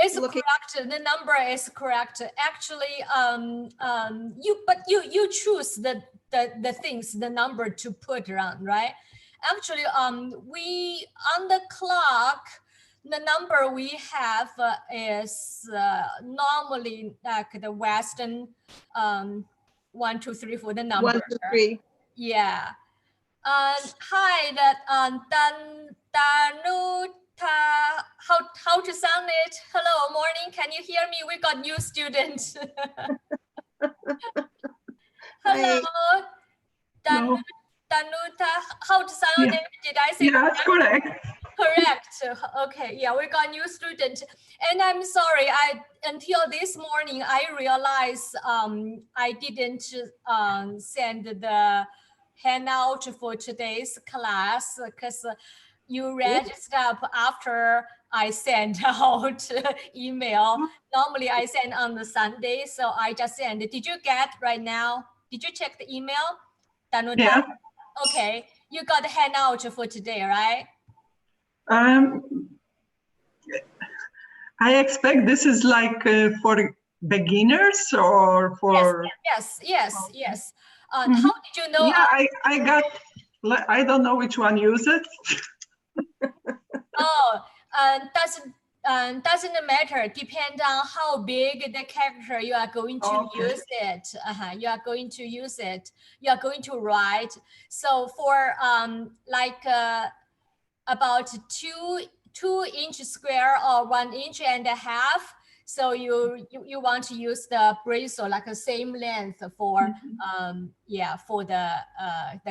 It's correct. The number is correct. Actually, you choose the things, the number to put around, right? Actually, we on the clock, the number we have is normally like the Western 1, 2, 3, 4, the number. 1, 2, 3. Yeah. Hi, Danuta. How to sound it? Hello, morning. Can you hear me? We got new students. Hello, Danuta. How to sound it? Did I say that's correct? Correct. Okay. Yeah, we got new student, and I'm sorry. Until this morning I realized I didn't send the handout for today's class because you registered up after I sent out email. Normally I send on the Sunday, so I just send. Did you get right now? Did you check the email, Danuta? Yeah. Okay, you got the handout for today, right? I expect this is like for beginners or for... Yes. How did you know? Yeah, I got, I don't know which one use it. Doesn't matter. Depend on how big the character you are going to use it. You are going to use it. You are going to write. So for like about 2-inch square or 1.5 inches. So you want to use the bristle like the same length for for the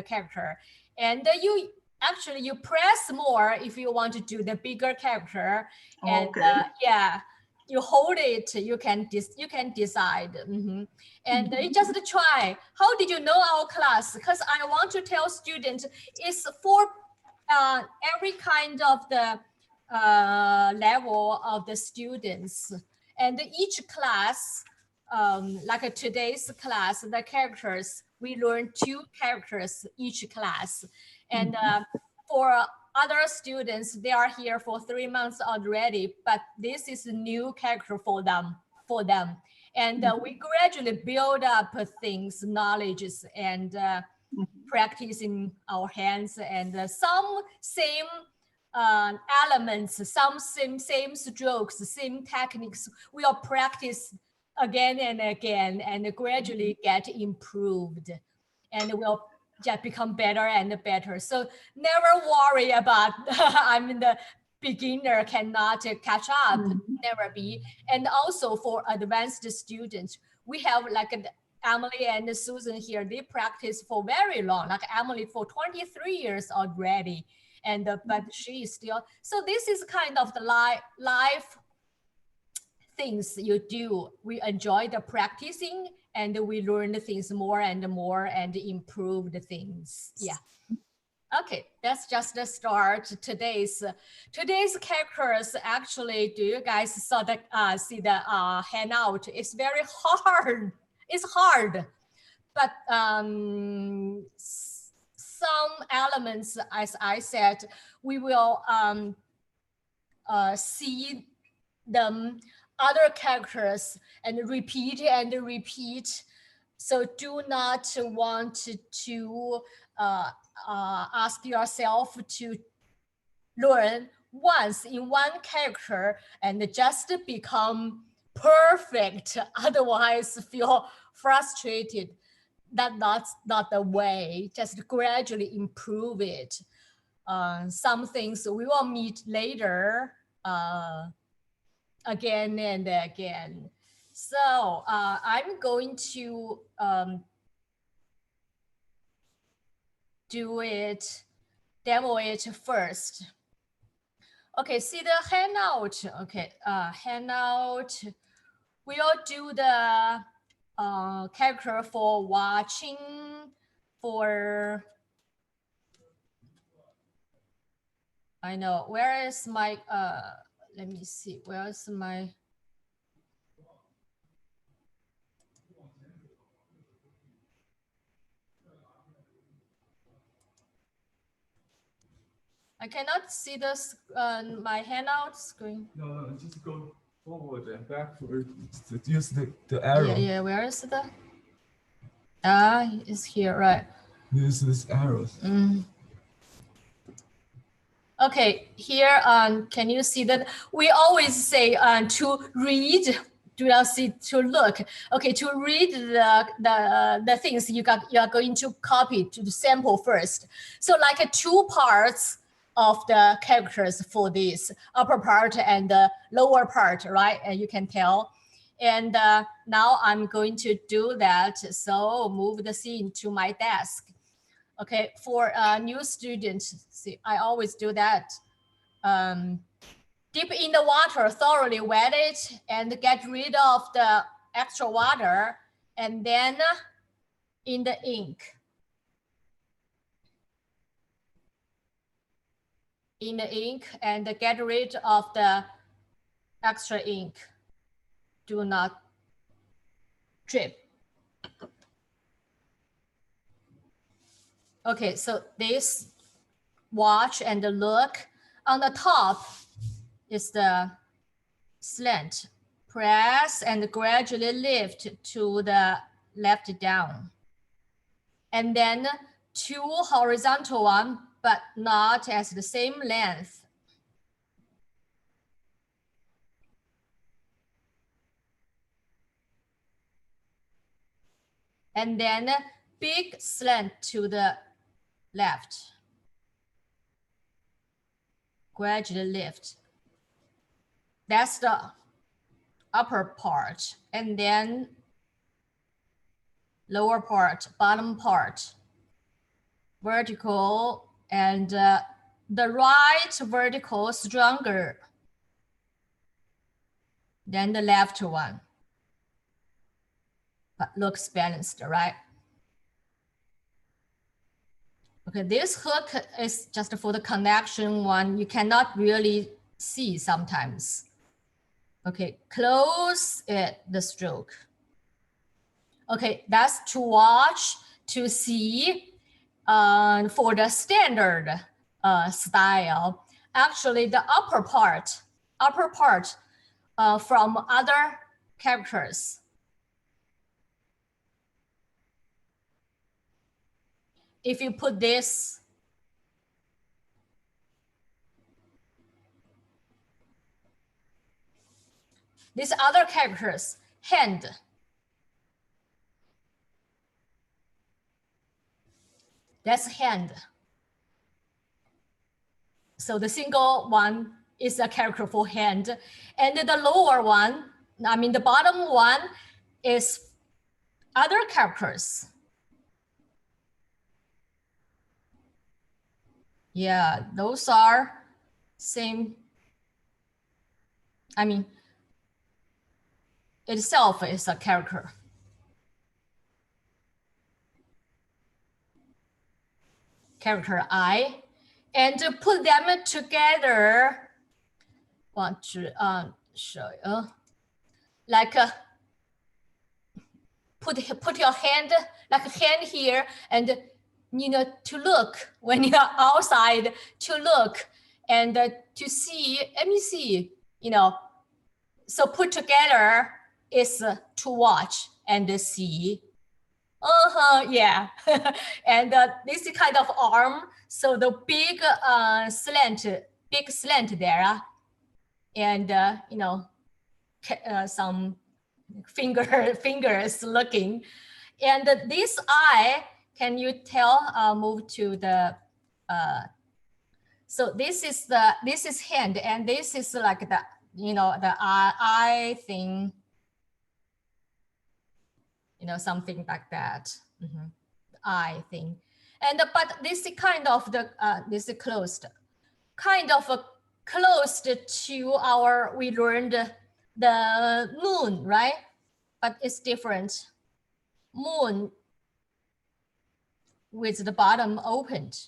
character, and you press more if you want to do the bigger character, and you hold it. You can decide, and you just try. How did you know our class? Because I want to tell students it's for every kind of the level of the students, and each class, like today's class, the characters, we learn 2 characters each class, and for other students, they are here for 3 months already, but this is a new character for them, and we gradually build up things, knowledges, and practice in our hands, and some same elements, some same strokes, same techniques. We'll practice again and again, and gradually get improved, and we'll just become better and better. So never worry about I'm the beginner, cannot catch up, never be. And also for advanced students, we have like Emily and Susan here, they practice for very long, like Emily for 23 years already. And but she is still, so this is kind of the life things you do. We enjoy the practicing, and we learn the things more and more and improve the things. Yeah. Okay, that's just the start. Today's characters. Actually, do you guys see the handout? It's very hard. It's hard, but some elements, as I said, we will see them other characters and repeat and repeat. So do not want to ask yourself to learn once in one character and just become perfect, otherwise feel frustrated. That's not the way. Just gradually improve it. Some things we will meet later again and again. So I'm going to demo it first. Okay, see the handout. Okay, handout. We'll do the character for watching, for, I know, where is my, let me see, where's my, I cannot see this, my handout screen. No, just go forward and backward. Use the arrow. Yeah, where is the? It's here, right? Use this arrows. Okay, here, can you see that? We always say to read, do not see to look. Okay, to read the things you are going to copy to the sample first. So like two parts of the characters for this upper part and the lower part, right? And you can tell. And now I'm going to do that. So move the scene to my desk. Okay, for new students, see, I always do that. Dip in the water, thoroughly wet it, and get rid of the extra water, and then in the ink. In the ink, and get rid of the extra ink. Do not drip. Okay, so this watch and look. On the top is the slant. Press and gradually lift to the left down. And then two horizontal one, but not as the same length. And then big slant to the left. Gradually lift. That's the upper part. And then lower part, bottom part. Vertical, and the right vertical stronger than the left one. But looks balanced, right? Okay, this hook is just for the connection one. You cannot really see sometimes. Okay, close it, the stroke. Okay, that's to watch, to see for the standard style. Actually, the upper part from other characters. If you put this, these other characters, hand. That's hand. So the single one is a character for hand. And the lower one, I mean the bottom one is other characters. Yeah, those are same. I mean, itself is a character. Character I, and to put them together, want to show you, like put your hand, like a hand here, and you know, to look when you're outside, to look and to see. Let me see, you know, so put together is to watch and see. Yeah. And this kind of arm, so the big slant there, and you know, some fingers looking, and this eye, can you tell? Move to the. So this is hand, and this is like the, you know, the eye thing. You know, something like that. Eye thing, and but this is kind of the this is closed, kind of closed to our, we learned the moon, right? But it's different. Moon with the bottom opened.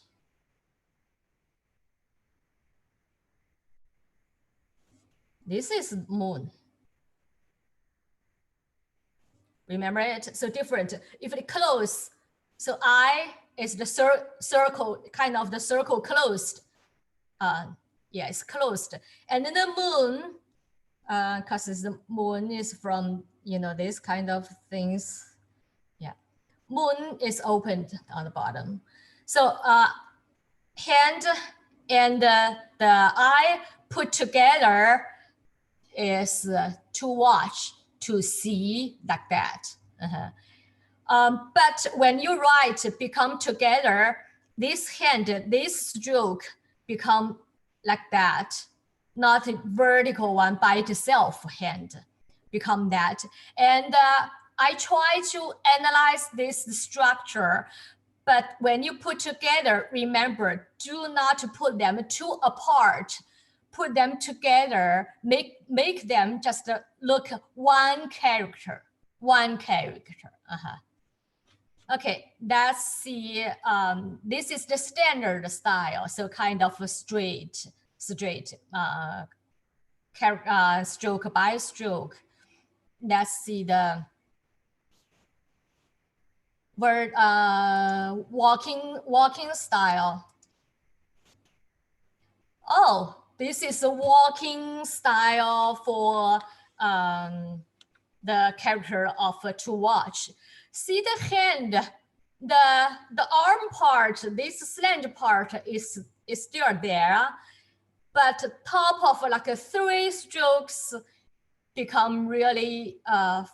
This is moon. Remember it? So different. If it close, so I is the circle, kind of the circle closed. Yeah, it's closed. And then the moon, because the moon is from, this kind of things. Yeah, moon is opened on the bottom. So hand and the eye put together is to watch, to see, like that. But when you write become together, this hand, this stroke become like that, not a vertical one by itself hand, become that. And I try to analyze this structure, but when you put together, remember, do not put them too apart. Put them together, make them just look one character, one character. Okay, that's the, this is the standard style. So kind of a straight, stroke by stroke. Let's see the word, walking style. Oh, this is a walking style for the character of to watch. See the hand, the arm part, this slant part is still there, but top of like 3 strokes become really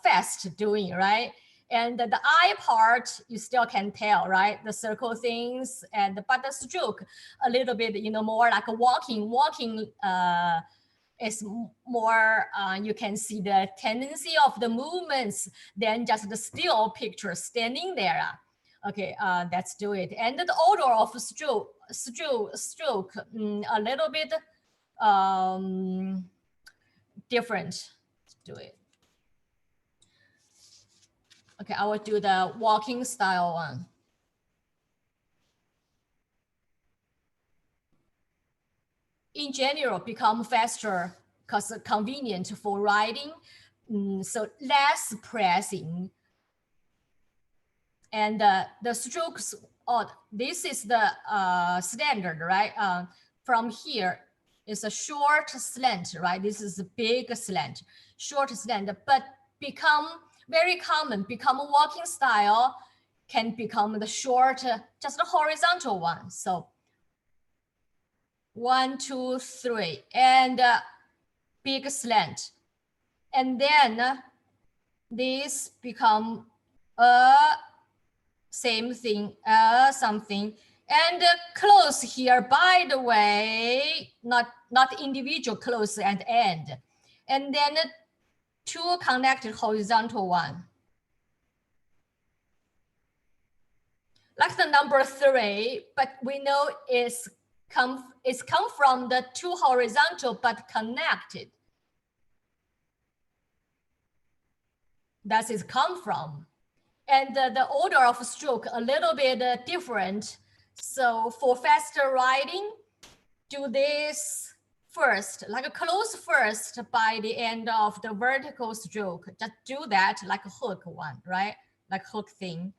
fast doing, right? And the eye part, you still can tell, right? The circle things, but the stroke a little bit, more like a walking is more, you can see the tendency of the movements than just the still picture standing there. Okay, let's do it. And the order of stroke, a little bit different. Let's do it. Okay, I will do the walking style one. In general, become faster because convenient for writing. So less pressing. And the strokes, this is the standard, right? From here is a short slant, right? This is a big slant, short slant, but become very common, become a walking style, can become the short, just a horizontal one. So 1, 2, 3, and big slant. And then this become a same thing, something. And close here, by the way, not individual close and end. And then 2 connected horizontal one. Like the number 3, but we know it's come from the 2 horizontal but connected. That's it come from. And the order of stroke a little bit different. So for faster writing, do this first, like a close first by the end of the vertical stroke. Just do that like a hook one, right? Like hook thing.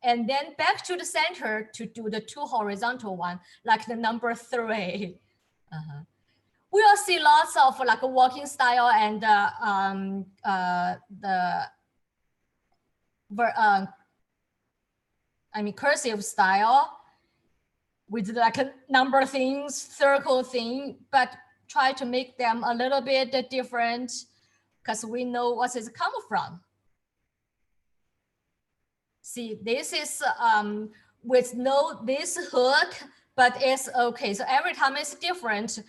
And then back to the center to do the 2 horizontal one, like the number 3. We'll see lots of like a walking style and cursive style with like a number things, circle thing, but try to make them a little bit different because we know what it's come from. See, this is with no this hook, but it's okay. So every time it's different,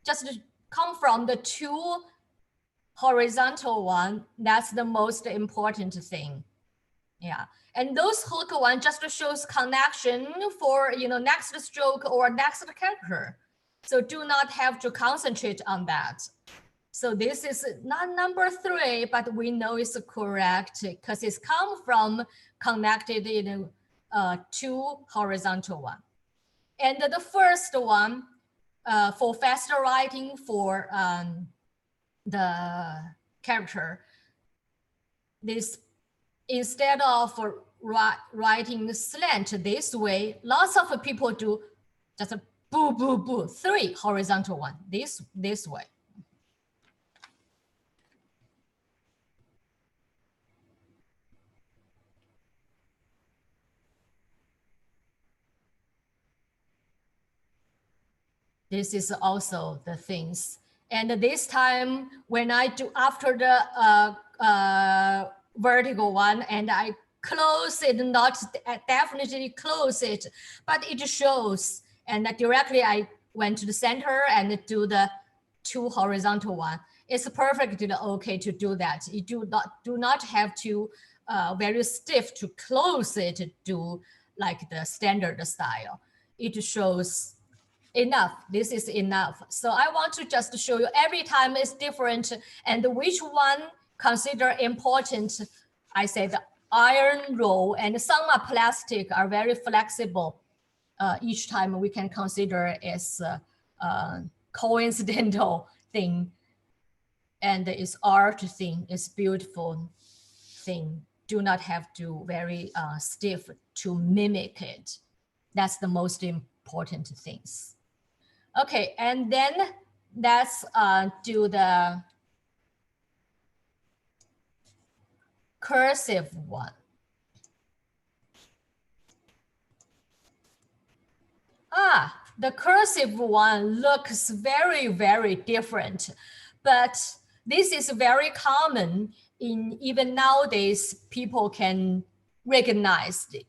just come from the 2 horizontal one. That's the most important thing. Yeah, and those hook one just shows connection for next stroke or next character. So do not have to concentrate on that. So this is not number 3, but we know it's correct because it's come from connected in 2 horizontal one. And the first one for faster writing for the character, this instead of writing slant this way, lots of people do just a boo, boo, boo, 3 horizontal one, this way. This is also the things. And this time when I do after the vertical one, and I close it, not definitely close it, but it shows. And directly I went to the center and do the 2 horizontal one. It's perfectly okay to do that. You do not have to very stiff to close it to do like the standard style. It shows enough. This is enough. So I want to just show you every time is different and which one consider important. I say the iron roll and some are plastic are very flexible. Each time we can consider as coincidental thing, and it's art thing, it's beautiful thing. Do not have to very stiff to mimic it. That's the most important things. Okay, and then let's do the cursive one. The cursive one looks very, very different, but this is very common in even nowadays, people can recognize it.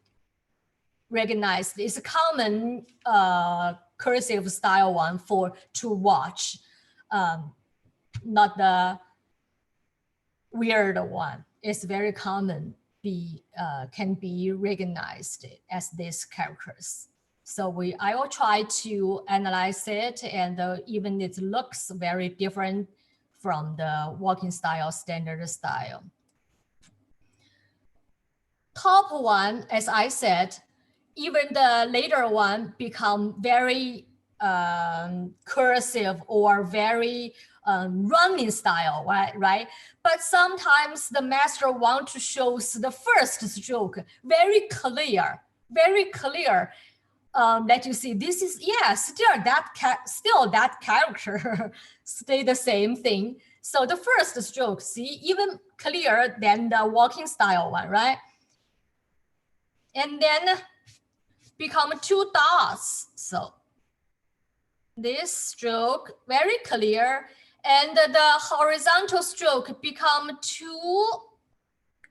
It's a common cursive style one to watch, not the weird one. It's very common, can be recognized as these characters. So I will try to analyze it, and even it looks very different from the walking style, standard style. Top one, as I said, even the later one become very cursive or very running style, right? But sometimes the master want to show the first stroke very clear, that you see this is, yeah, still that character stay the same thing. So the first stroke, see, even clearer than the walking style one, right? And then become 2 dots. So this stroke very clear, and the horizontal stroke become 2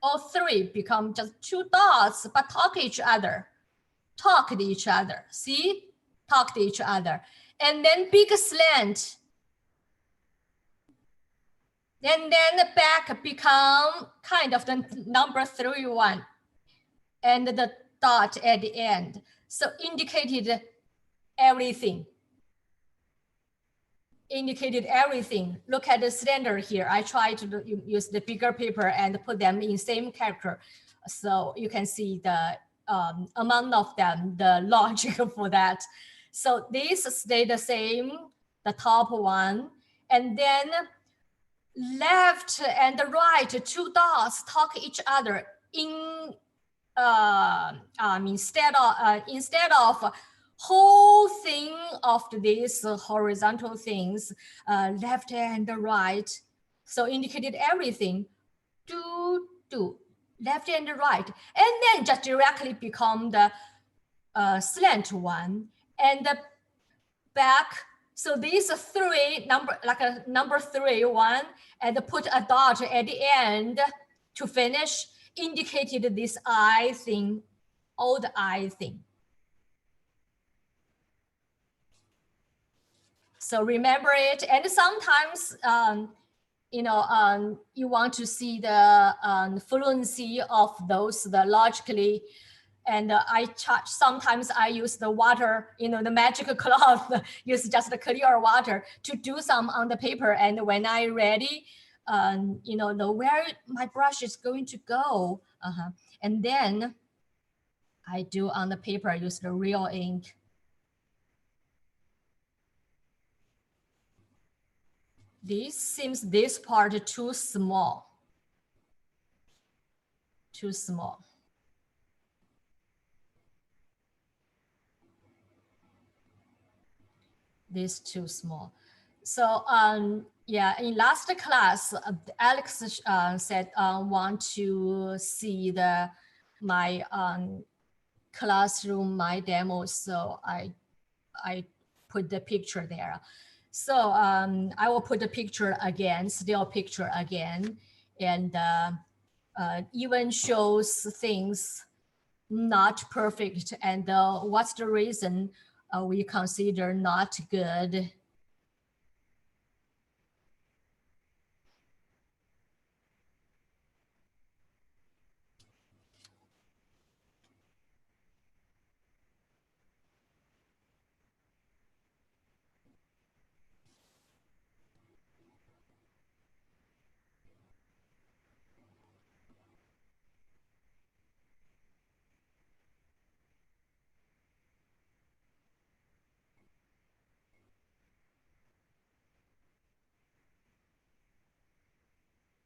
or 3, become just 2 dots, but talk to each other. See, talk to each other. And then big slant. And then the back become kind of the number 3 one. And the dot at the end. So indicated everything. Look at the standard here. I try to use the bigger paper and put them in same character. So you can see the amount of them, the logic for that. So these stay the same, the top one. And then left and the right 2 dots talk each other in instead of whole thing of these horizontal things, left and right. So indicated everything, do, left and right. And then just directly become the slant one and the back. So these 3 like a number 3 one, and put a dot at the end to finish, indicated this I thing, old I thing. So remember it. And sometimes, you want to see the fluency of those, the logically. And sometimes I use the water, the magic cloth, use just the clear water to do some on the paper. And when I ready, know where my brush is going to go. And then I do on the paper, use the real ink. This part too small. This too small. So yeah, in last class, Alex said want to see my classroom, my demo. So I put the picture there. So I will put the picture again, still picture again, and even shows things not perfect, and what's the reason we consider not good.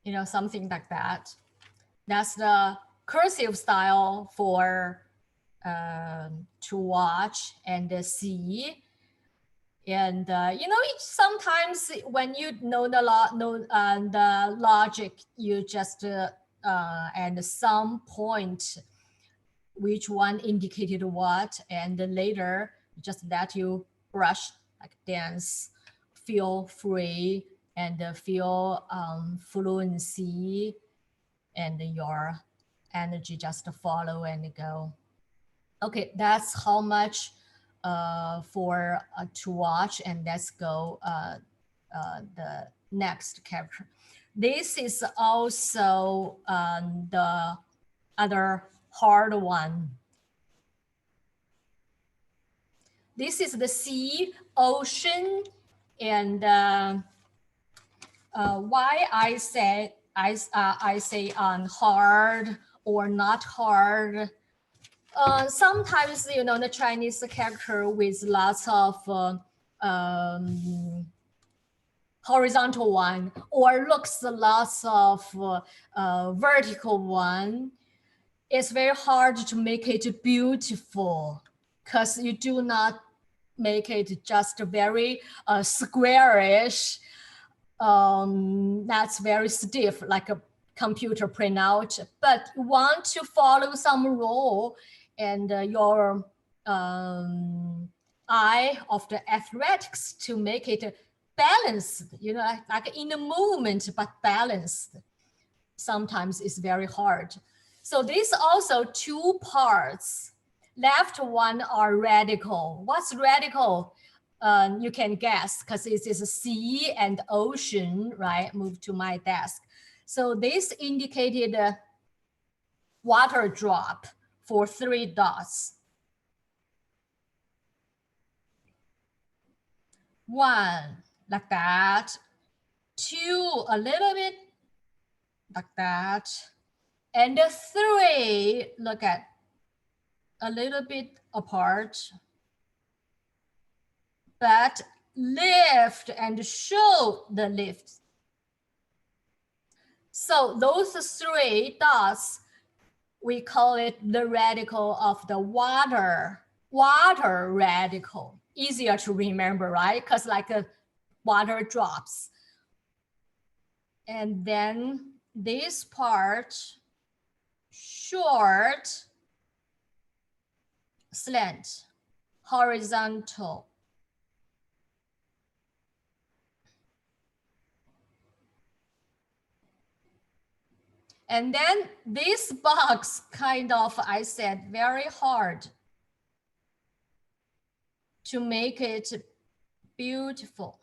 You know, something like that. That's the cursive style for to watch and see. And you know, sometimes when you know the logic, you just at some point which one indicated what, and later just let you brush, like dance, feel free and feel fluency, and your energy just follow and go. Okay, that's how much for to watch, and let's go the next character. This is also the other hard one. This is the sea, ocean, and why I say hard or not hard. Sometimes, you know, the Chinese character with lots of horizontal one, or looks lots of vertical one, it's very hard to make it beautiful because you do not make it just very squarish. That's very stiff, like a computer printout, but you want to follow some rule, and your eye of the athletics to make it balanced, you know, like in the movement, but balanced. Sometimes it's very hard. So these also two parts. Left one are radical. What's radical? You can guess because it is a sea and ocean, right? Move to my desk. So this indicated a water drop for 3 dots. 1, like that. 2, a little bit like that. And 3, look at a little bit apart, but lift and show the lift. So those 3 dots, we call it the radical of the water radical. Easier to remember, right? Because like water drops. And then this part, short, slant, horizontal. And then this box kind of, I said, very hard to make it beautiful.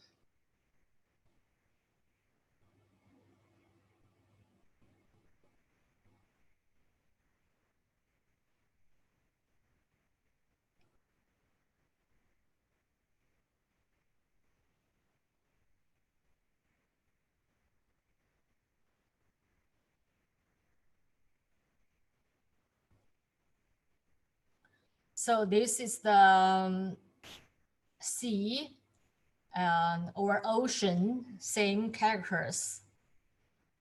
So this is the sea or ocean, same characters.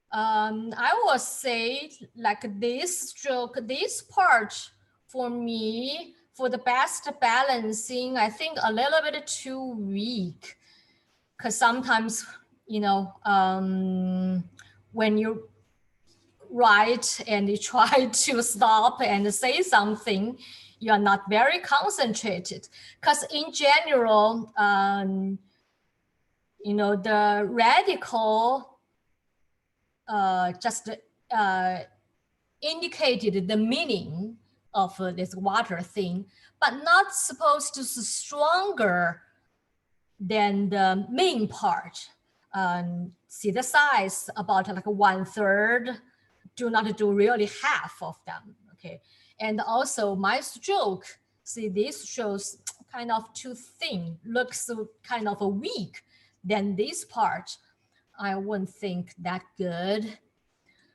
I would say like this stroke, this part for me, for the best balancing, I think a little bit too weak. Because sometimes, you know, when you write and you try to stop and say something, you are not very concentrated, because in general, you know, the radical just indicated the meaning of this water thing, but not supposed to be stronger than the main part. See the size, about like 1/3. Do not do really half of them, okay? And also my stroke, see, this shows kind of too thin, looks kind of weak. Then this part, I wouldn't think that good.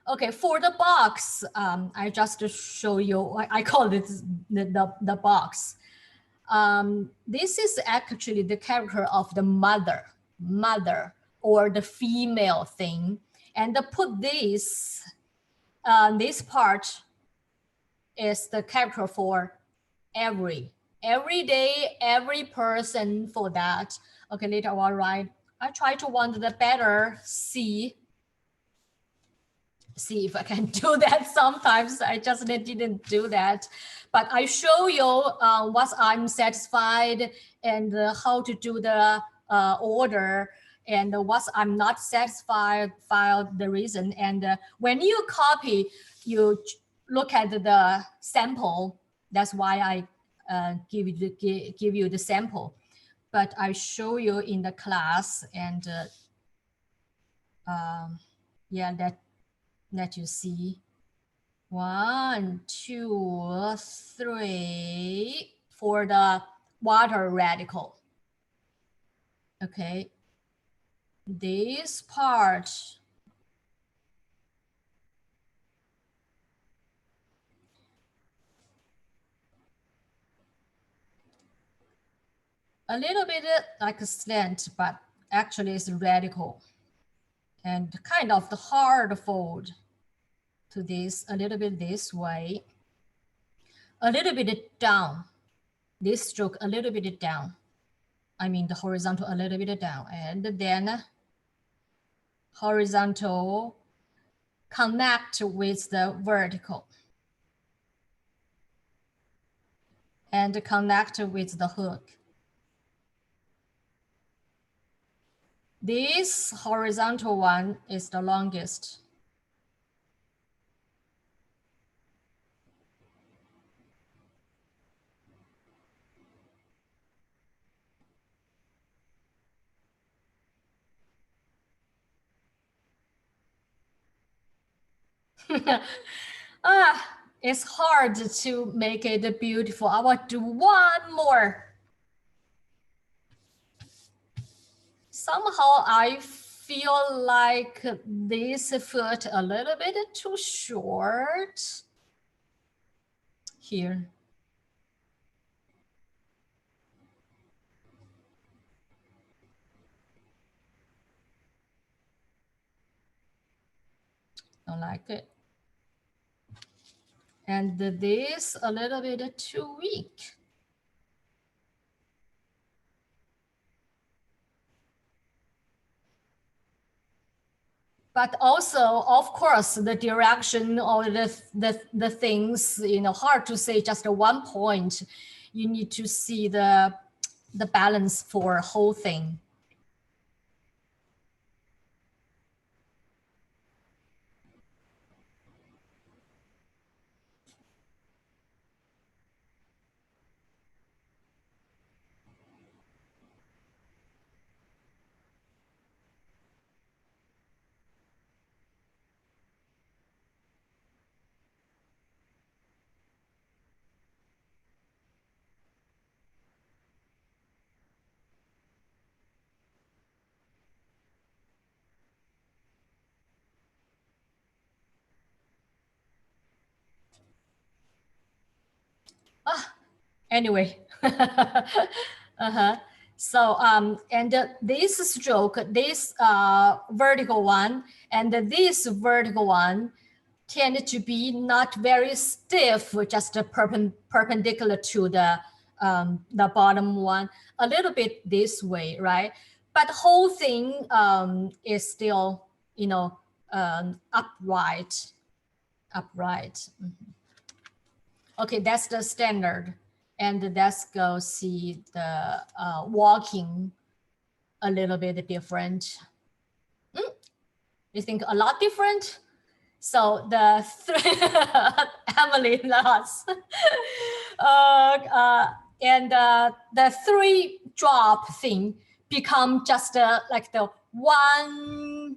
Okay, for the box, I just show you, I call it the box. This is actually the character of the mother or the female thing. And put this part is the character for every day, every person for that. Okay, later I'll write. I try to want the better see if I can do that. Sometimes I just didn't do that, but I show you what I'm satisfied and how to do the order, and what I'm not satisfied, the reason. And when you copy, you look at the sample. That's why I give you the sample, but I show you in the class. And yeah, that you see. 1, 2, 3 for the water radical. Okay, this part a little bit like a slant, but actually it's radical and kind of the hard fold to this, a little bit this way, a little bit down, this stroke a little bit down. I mean the horizontal a little bit down, and then horizontal connect with the vertical and connect with the hook. This horizontal one is the longest. It's hard to make it beautiful. I will do one more. Somehow I feel like this foot a little bit too short here. Don't like it. And this a little bit too weak. But also, of course, the direction or the things, you know, hard to say just one point. You need to see the balance for whole thing. Anyway, So and this stroke, this vertical one and this vertical one tend to be not very stiff, just perpendicular to the bottom one, a little bit this way, right? But the whole thing is still, you know, upright. Mm-hmm. Okay, that's the standard. And let's go see the walking a little bit different. You think a lot different? So the three, Emily lost. And the three drop thing become just like the one,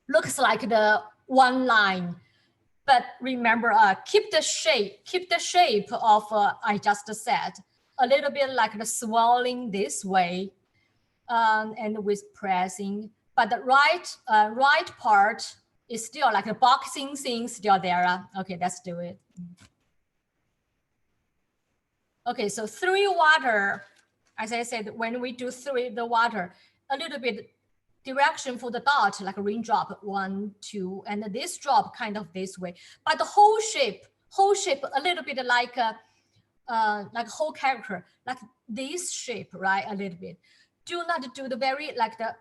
looks like the one line. But remember, keep the shape of I just said, a little bit like the swirling this way, and with pressing. But the right part is still like a boxing thing still there. Okay, let's do it. Okay, so three water, as I said, when we do the water, a little bit direction for the dot, like a raindrop, 1, 2, and this drop kind of this way. But the whole shape a little bit like whole character, like this shape, right? A little bit. Do not do the very like the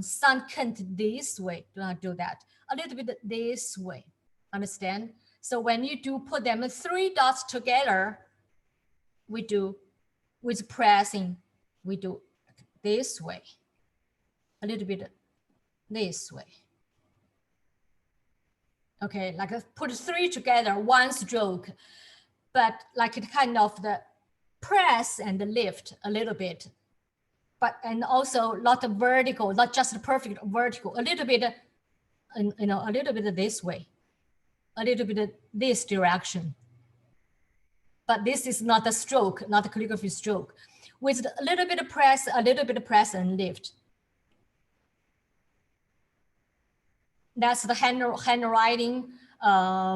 sunken this way. Do not do that. A little bit this way. Understand? So when you do put them three dots together, we do with pressing, we do this way. A little bit this way. Okay, like put three together, one stroke, but like it kind of the press and lift a little bit, but and also not vertical, not just perfect vertical, a little bit, you know, a little bit this way, a little bit this direction. But this is not a stroke, not a calligraphy stroke. With a little bit of press, and lift. That's the handwriting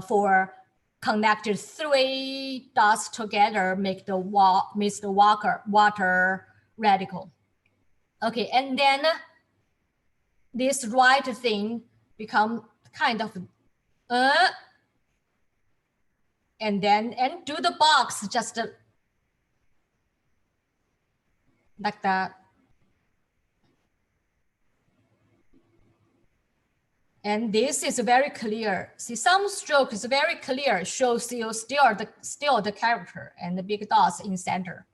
for connected three dots together, make the water radical. Okay, and then this right thing become kind of and do the box just like that. And this is very clear. See, some stroke is very clear, shows you still the character and the big dots in center.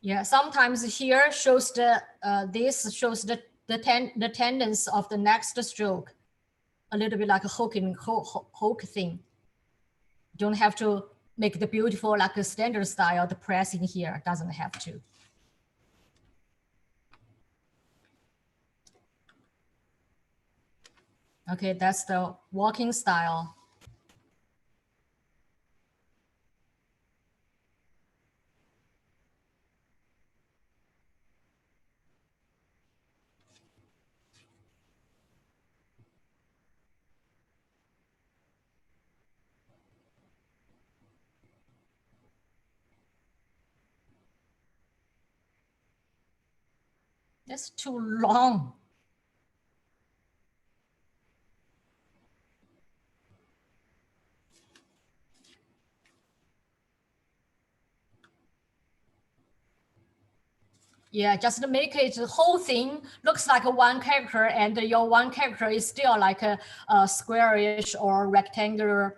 Yeah, sometimes here shows the this shows the tendons of the next stroke, a little bit like a hook thing. Don't have to make the beautiful like a standard style. The pressing here doesn't have to. Okay, that's the walking style. That's too long. Yeah, just make it the whole thing looks like a one character, and your one character is still like a squarish or rectangular.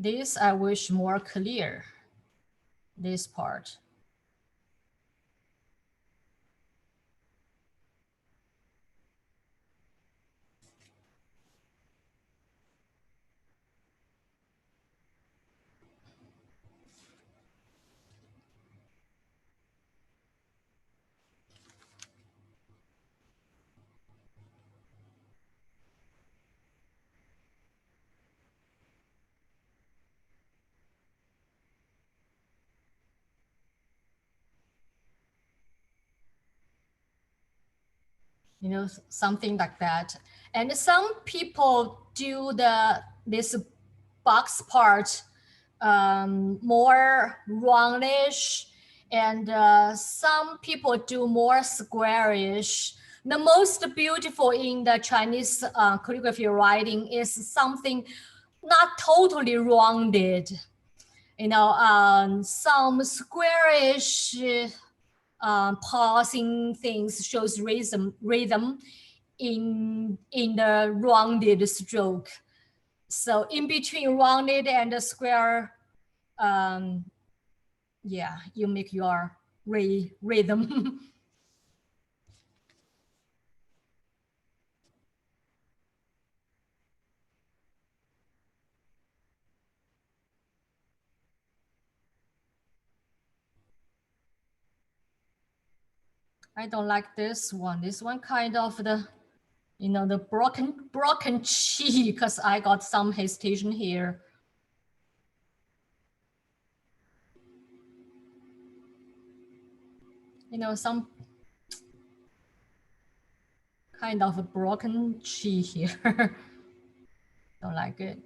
This I wish more clear, this part. you know, something like that. And some people do this box part more roundish, and some people do more squarish. The most beautiful in the Chinese calligraphy writing is something not totally rounded, you know, some squarish pausing things shows rhythm in the rounded stroke. So in between rounded and the square, yeah, you make your rhythm. I don't like this one. This one kind of the, you know, the broken chi, because I got some hesitation here. You know, some kind of a broken chi here. Don't like it.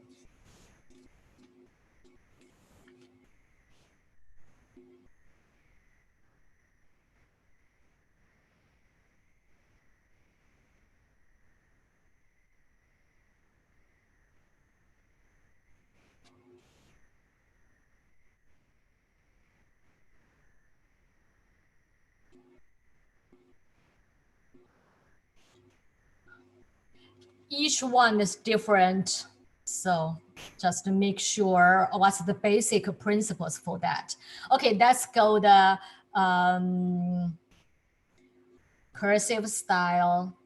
Each one is different. So just to make sure what's the basic principles for that. Okay, let's go the cursive style.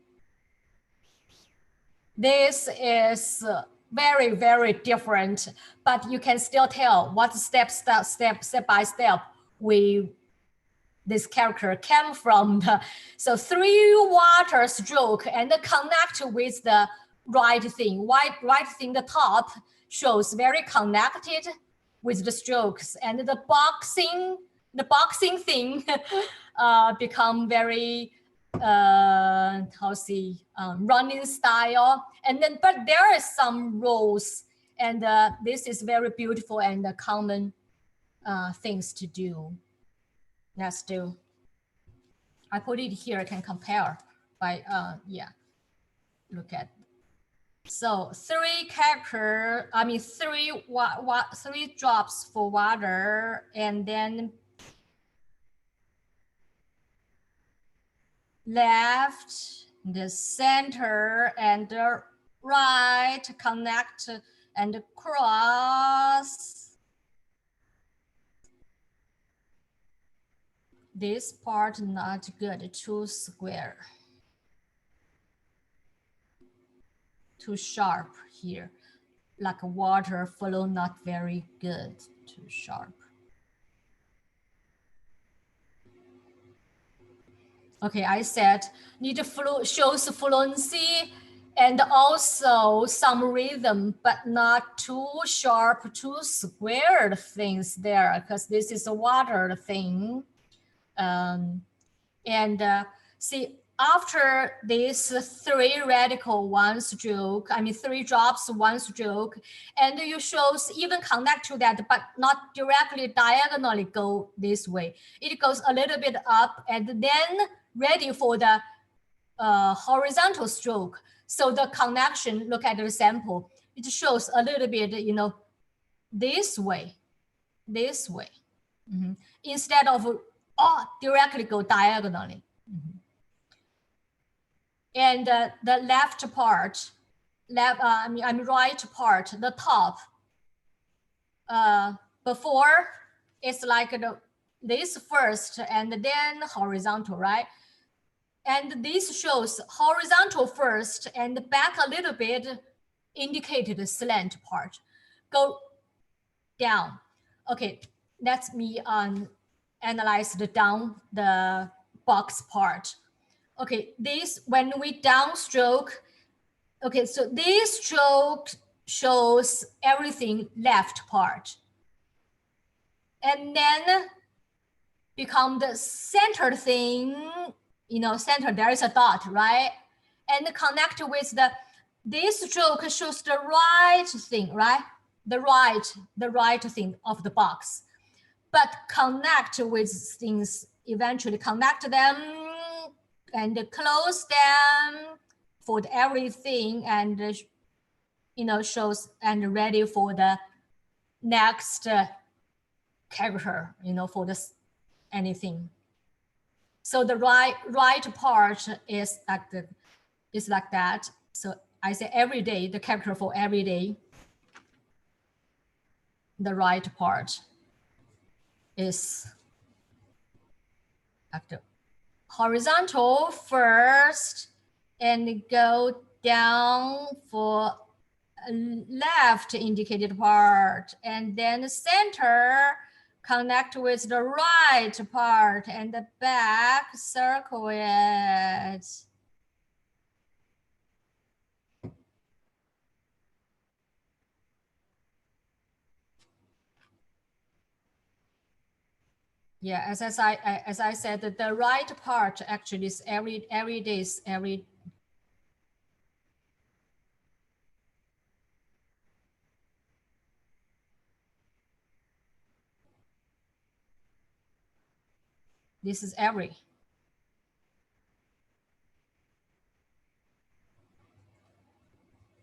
This is very, very different, but you can still tell what step by step this character came from. So 3 water stroke and connect with the right thing. Right thing, the top shows very connected with the strokes, and the boxing thing become very running style. And then, but there are some rules, and this is very beautiful and common things to do. Let's do. I put it here. I can compare by yeah. Look at. So 3 character. I mean 3 3 drops for water, and then left, the center, and the right, connect and cross. This part not good, too square. Too sharp here. Like water flow, not very good, too sharp. Okay, I said need flow, shows fluency and also some rhythm, but not too sharp, too squared things there, because this is a water thing. See, after this 3 radical 1 stroke, I mean 3 drops 1 stroke, and you shows even connect to that, but not directly diagonally go this way. It goes a little bit up and then ready for the horizontal stroke. So the connection, look at the sample, it shows a little bit, you know, this way. Instead of directly go diagonally. And the left part, I mean right part, the top, before it's like this first and then horizontal, right? And this shows horizontal first and back a little bit, indicated the slant part. Go down. Okay, let me analyze the down the box part. Okay, this when we downstroke, okay, so this stroke shows everything left part. And then become the center thing center, there is a dot, right? And connect with this stroke shows the right thing, right? The right thing of the box. But connect with things, eventually connect them and close them for everything, and shows and ready for the next character, for this anything. So the right part is like that. So I say every day, the character for every day, the right part is like the horizontal first and go down for left indicated part, and then the center connect with the right part, and the back circle it. Yeah, as I said, the right part actually is every day is every. This is every.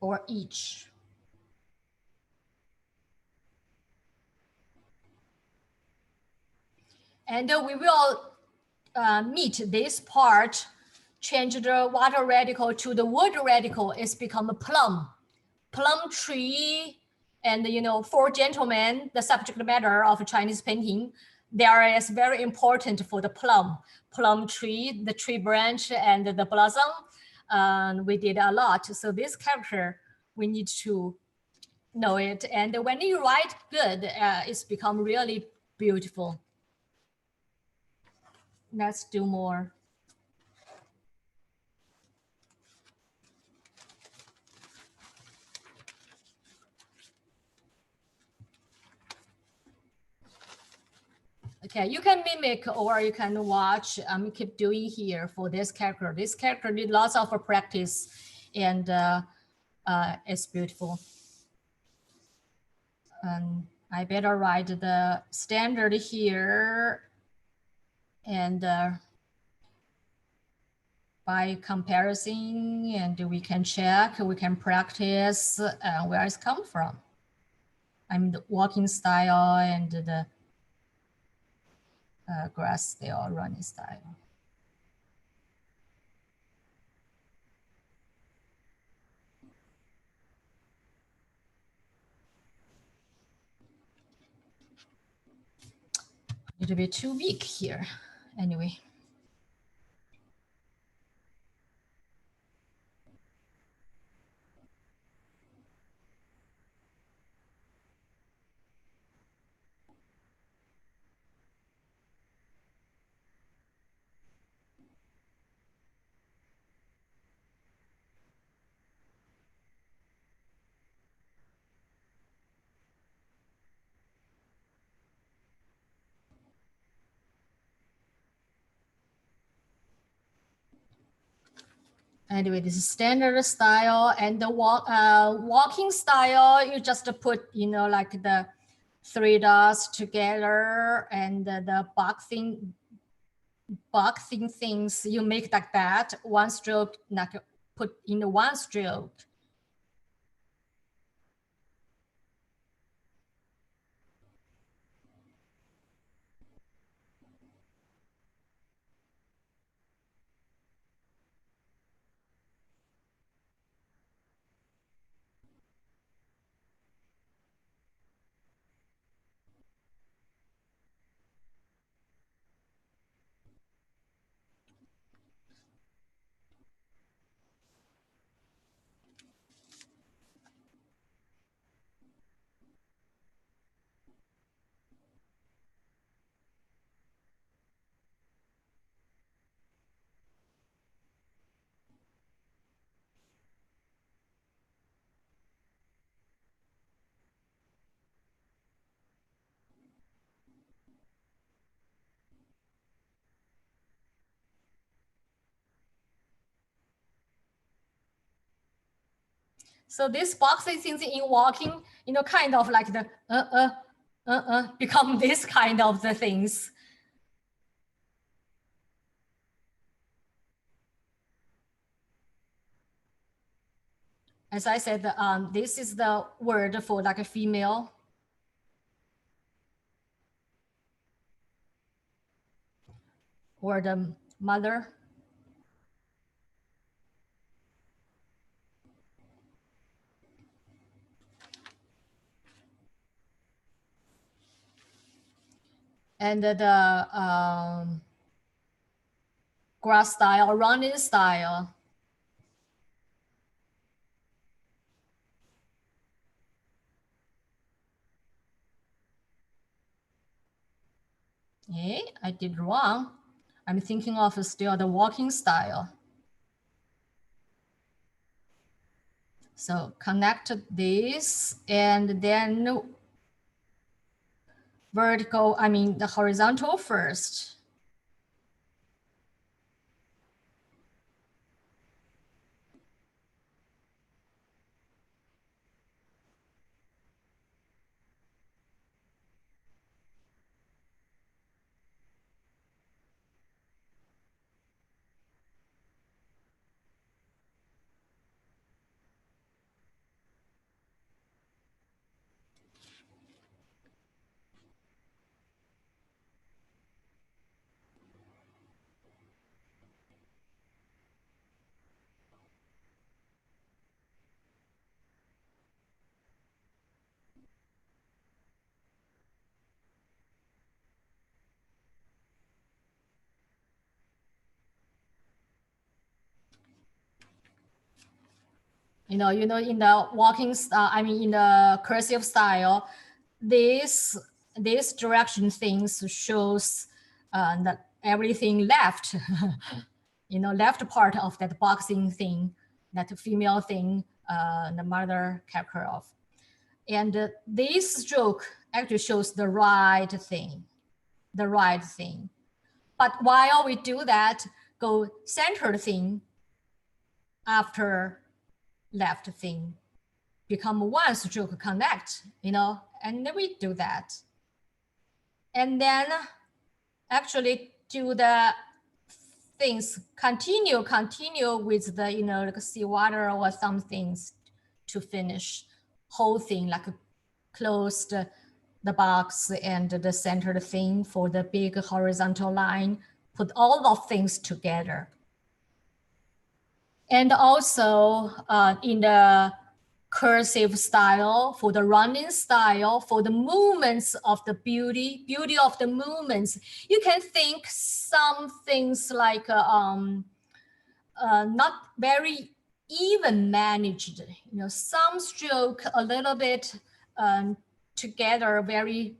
Or each. And we will meet this part, change the water radical to the wood radical, it's become a plum tree. And four gentlemen, the subject matter of Chinese painting, there is very important for the plum tree, the tree branch and the blossom. We did a lot. So this character, we need to know it. And when you write good, it's become really beautiful. Let's do more. Okay, you can mimic or you can watch. Keep doing here for this character. This character need lots of practice, and it's beautiful. I better write the standard here, and by comparison, and we can check, we can practice where it's come from. I mean, the walking style and the grass style, running style. A little bit too weak here. Anyway. Anyway, this is standard style, and the walking style, you just put, like the 3 dots together, and the boxing things, you make like that, one stroke, like put in the one stroke. So this boxy things in walking, you know, kind of like the become this kind of the things. As I said, this is the word for like a female. Or the mother. And the grass style, running style. Hey, I did wrong. I'm thinking of still the walking style. So connect this and then vertical, I mean the horizontal first. You know, in the walking style, I mean, in the cursive style, this direction things shows that everything left, you know, left part of that boxing thing, that female thing, the mother character of. And this stroke actually shows the right thing, the right thing. But while we do that, go center thing after left thing, become one stroke connect, you know, and then we do that. And then actually do the things, continue with the, you know, like seawater or some things to finish whole thing, like closed the box and the centered thing for the big horizontal line, put all of things together. And also in the cursive style, for the running style, for the movements of the beauty of the movements, you can think some things like not very even managed, you know, some stroke a little bit together, very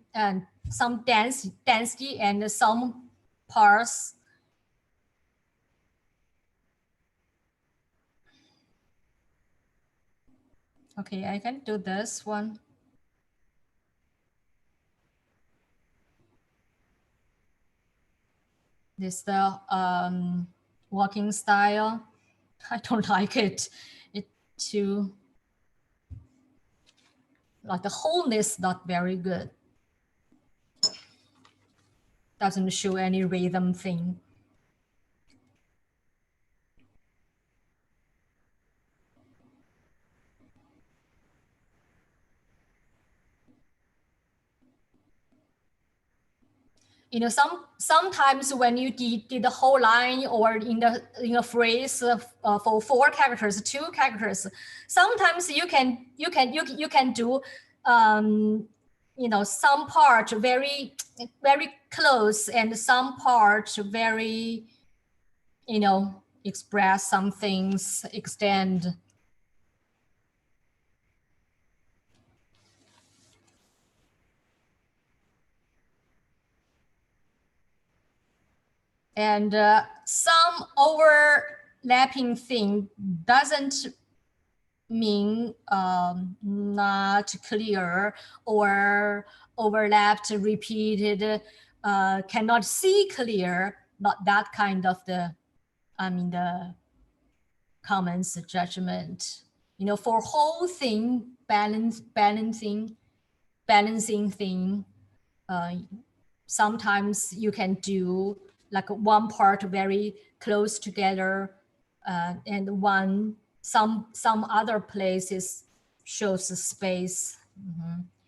some density and some parts. Okay, I can do this one. This the walking style. I don't like it. It too, like the wholeness not very good. Doesn't show any rhythm thing. You know, sometimes when you did the whole line or in a phrase for 4 characters, 2 characters, sometimes you can do you know, some part very close and some part very, you know, express some things, extend. And some overlapping thing doesn't mean not clear or overlapped, repeated, cannot see clear, not that kind of the, I mean, the comments, judgment. you know, for whole thing, balancing thing. Sometimes you can do like one part very close together, and some other places shows the space,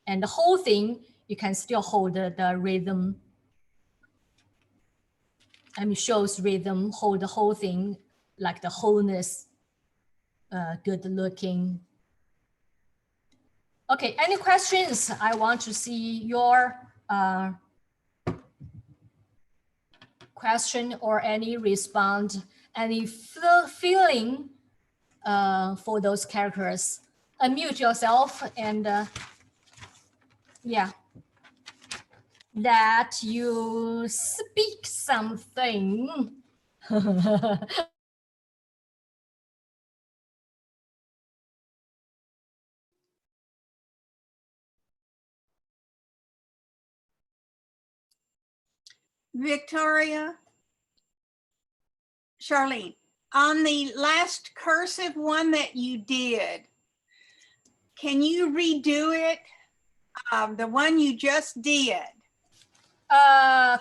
and the whole thing you can still hold the rhythm. I mean, shows rhythm, hold the whole thing like the wholeness, good looking. Okay, any questions? I want to see your question or any response, any feeling for those characters. Unmute yourself and yeah, that you speak something. Victoria, Charlene, on the last cursive one that you did, can you redo it? The one you just did.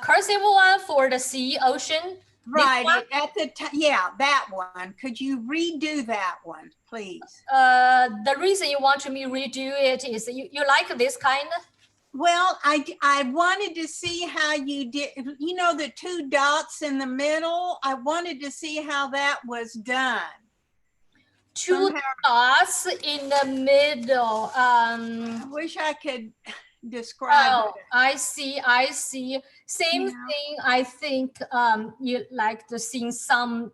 Cursive one for the sea, ocean. Right, at the yeah, that one. Could you redo that one, please? The reason you want me redo it is you like this kind? Well, I wanted to see how you did, you know, the two dots in the middle. I wanted to see how that was done. Two dots in the middle. I wish I could describe it. I see. Same thing. I think you like to see some.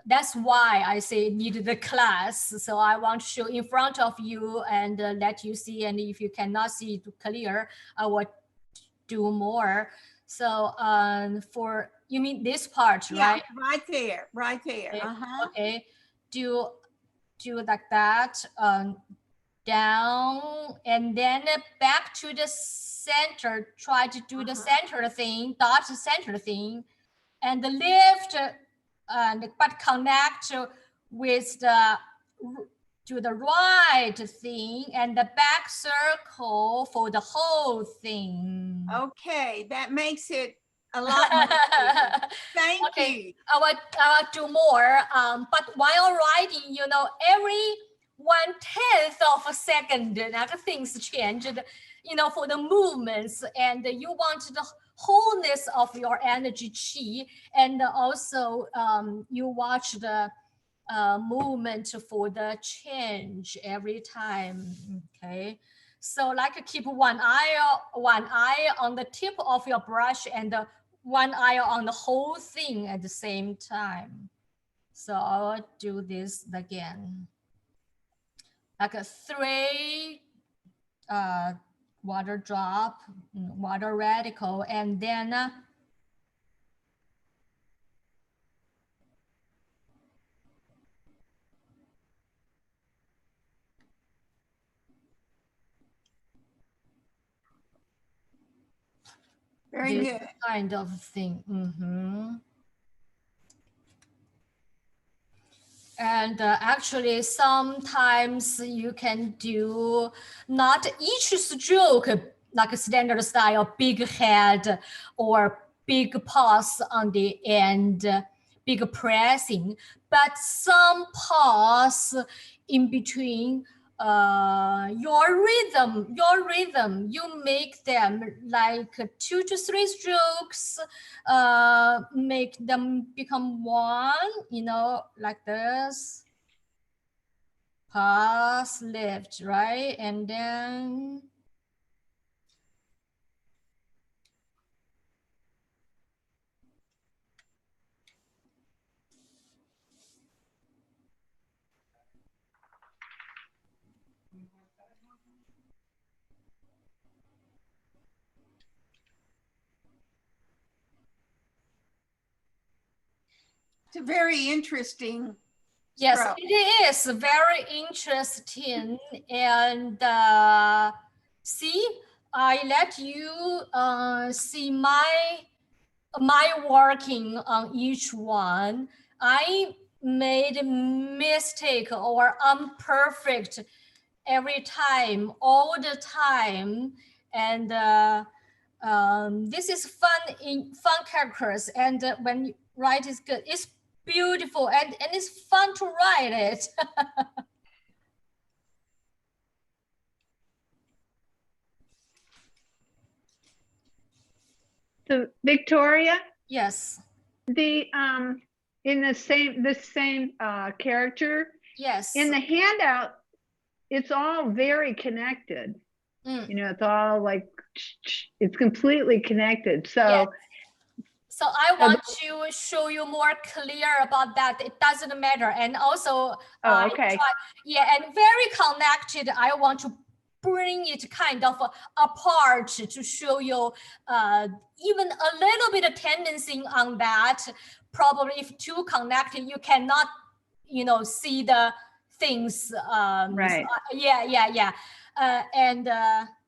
That's why I say need the class. So I want to show in front of you and let you see. And if you cannot see it clear, I will do more. So for, you mean this part, right? Right there, right there. Okay. Okay. Do like that. Down and then back to the center. Try to do the center thing, dot center thing, and lift and but connect with the to the right thing and the back circle for the whole thing. Okay, that makes it a lot more clear. Thank you. I will do more. But while writing, you know, every 1/10 of a second, things changed, you know, for the movements, and you want the wholeness of your energy chi, and also you watch the movement for the change every time. Okay, so like keep one eye on the tip of your brush and one eye on the whole thing at the same time. So I'll do this again. Like a 3 water drop, water radical, and then very good kind of thing. And actually, sometimes you can do not each stroke like a standard style, big head or big pause on the end, big pressing, but some pause in between. Your rhythm, you make them like 2 to 3 strokes, make them become one, you know, like this. Pass, lift, right? And then it's a very interesting yes, stroke. it is very interesting. And see, I let you see my working on each one. I made mistake or imperfect every time, all the time, and this is fun characters, and when you write is good, it's beautiful, and it's fun to write it. So Victoria, Yes. the in the same character, Yes. in the handout, it's all very connected. You know, it's all like it's completely connected. So yeah. So I want to show you more clear about that. It doesn't matter. And also, okay. and very connected. I want to bring it kind of apart to show you even a little bit of tendency on that. Probably if too connected, you cannot, you know, see the things. Right. So, and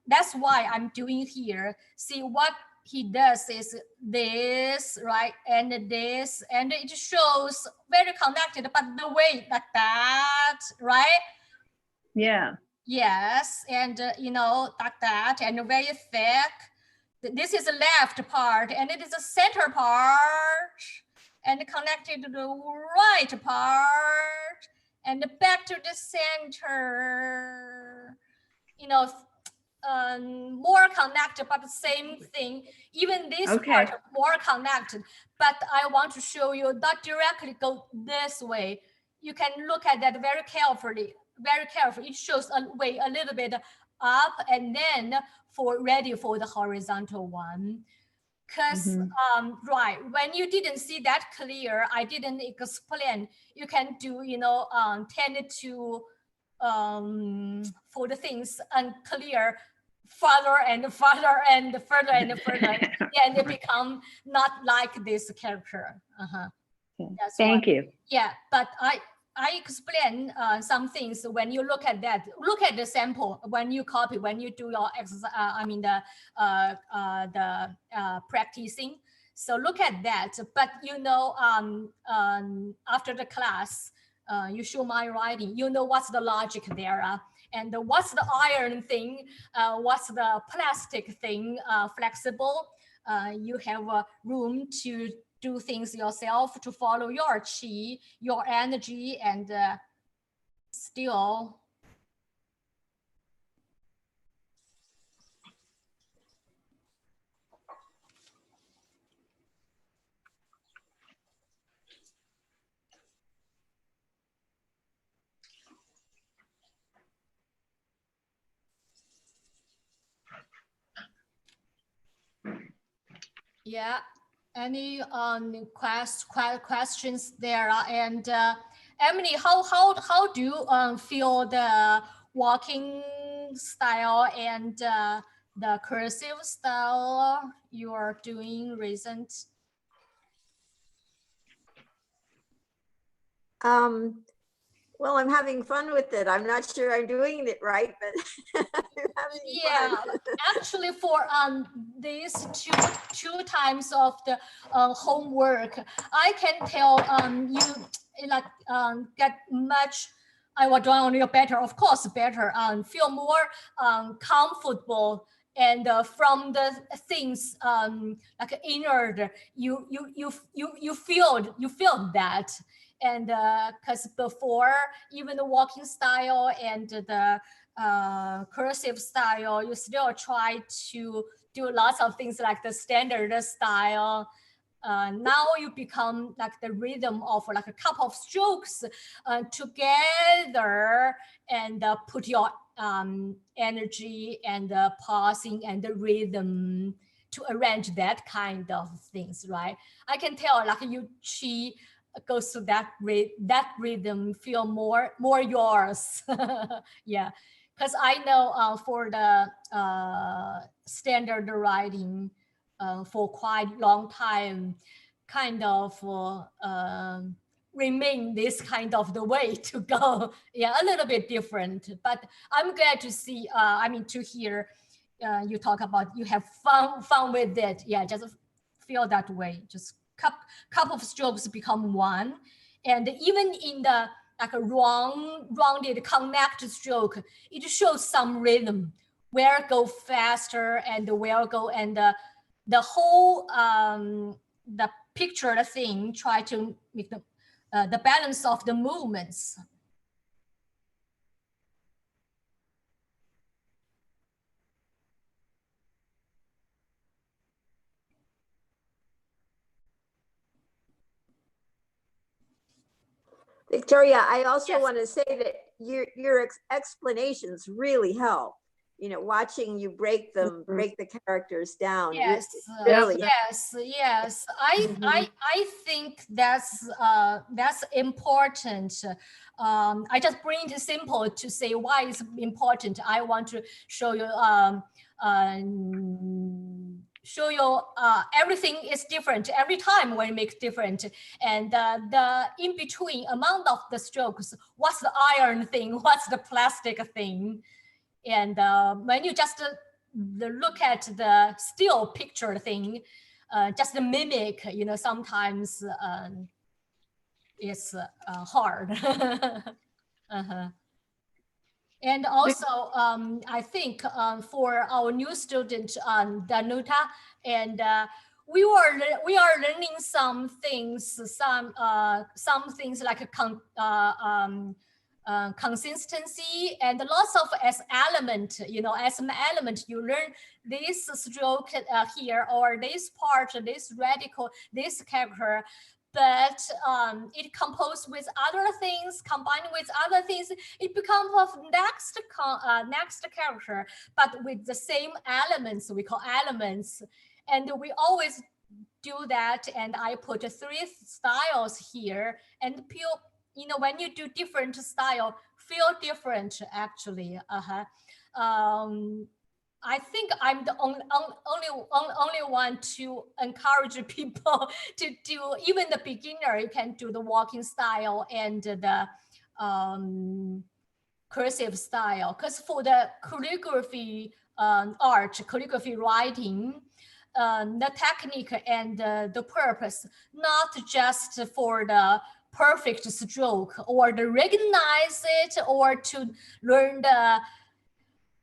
that's why I'm doing here. See what he does is this, right? And this, and it shows very connected, but the way like that, right? Yeah. Yes, and you know, like that, and very thick. This is the left part, and it is the center part, and connected to the right part, and back to the center. You know, more connected, but the same thing. Even this part more connected, but I want to show you not directly go this way. You can look at that very carefully, very carefully. It shows a way a little bit up, and then ready for the horizontal one. Because right, when you didn't see that clear, I didn't explain. You can do, you know, tend to for the things unclear further and further and further and further, and they become not like this character. That's Thank why. you. Yeah, but I explain some things when you look at that. Look at the sample when you copy, when you do your exercise. I mean the practicing. So look at that. But you know, after the class, you show my writing. You know what's the logic there, and what's the iron thing, what's the plastic thing, flexible. You have room to do things yourself, to follow your chi, your energy, and still. Yeah. Any questions there? And Emily, how do you feel the walking style and the cursive style you are doing recent? Well, I'm having fun with it. I'm not sure I'm doing it right, but I'm having fun. Actually, for these two times of the homework, I can tell you like get much. I will draw on you better, of course, better. Feel more comfortable, and from the things like inner, you feel that. And because before, even the walking style and the cursive style, you still try to do lots of things like the standard style. Now you become like the rhythm of like a couple of strokes together, and put your energy and pausing and the rhythm to arrange that kind of things, right? I can tell like you chi goes to that rhythm, feel more yours. Yeah, because I know for the standard writing for quite long time, kind of remain this kind of the way to go. Yeah, a little bit different, but I'm glad to see, I mean to hear you talk about you have fun with it. Yeah, just feel that way. Just couple of strokes become one, And even in the like a rounded connected stroke, it shows some rhythm, where go faster and where go, and the whole the picture thing try to make the balance of the movements. Victoria, I also Yes. want to say that your explanations really help. You know, watching you break the characters down. Yes, Really. yes. I think that's important. I just bring it simple to say why it's important. I want to show you everything is different every time when you make different, and the in between amount of the strokes, what's the iron thing, what's the plastic thing, and when you just look at the still picture thing, just the mimic, you know, sometimes it's hard. And also, I think for our new student, Danuta, and we are learning some things like consistency and lots of as element, you know, as an element, you learn this stroke here, or this part, this radical, this character. But it composed with other things, combined with other things, it becomes of next character, but with the same elements, we call elements. And we always do that. And I put 3 styles here, and people, you know, when you do different style, feel different actually. I think I'm the only one to encourage people to do, even the beginner, you can do the walking style and the cursive style. Because for the calligraphy art, calligraphy writing, the technique and the purpose, not just for the perfect stroke or to recognize it or to learn the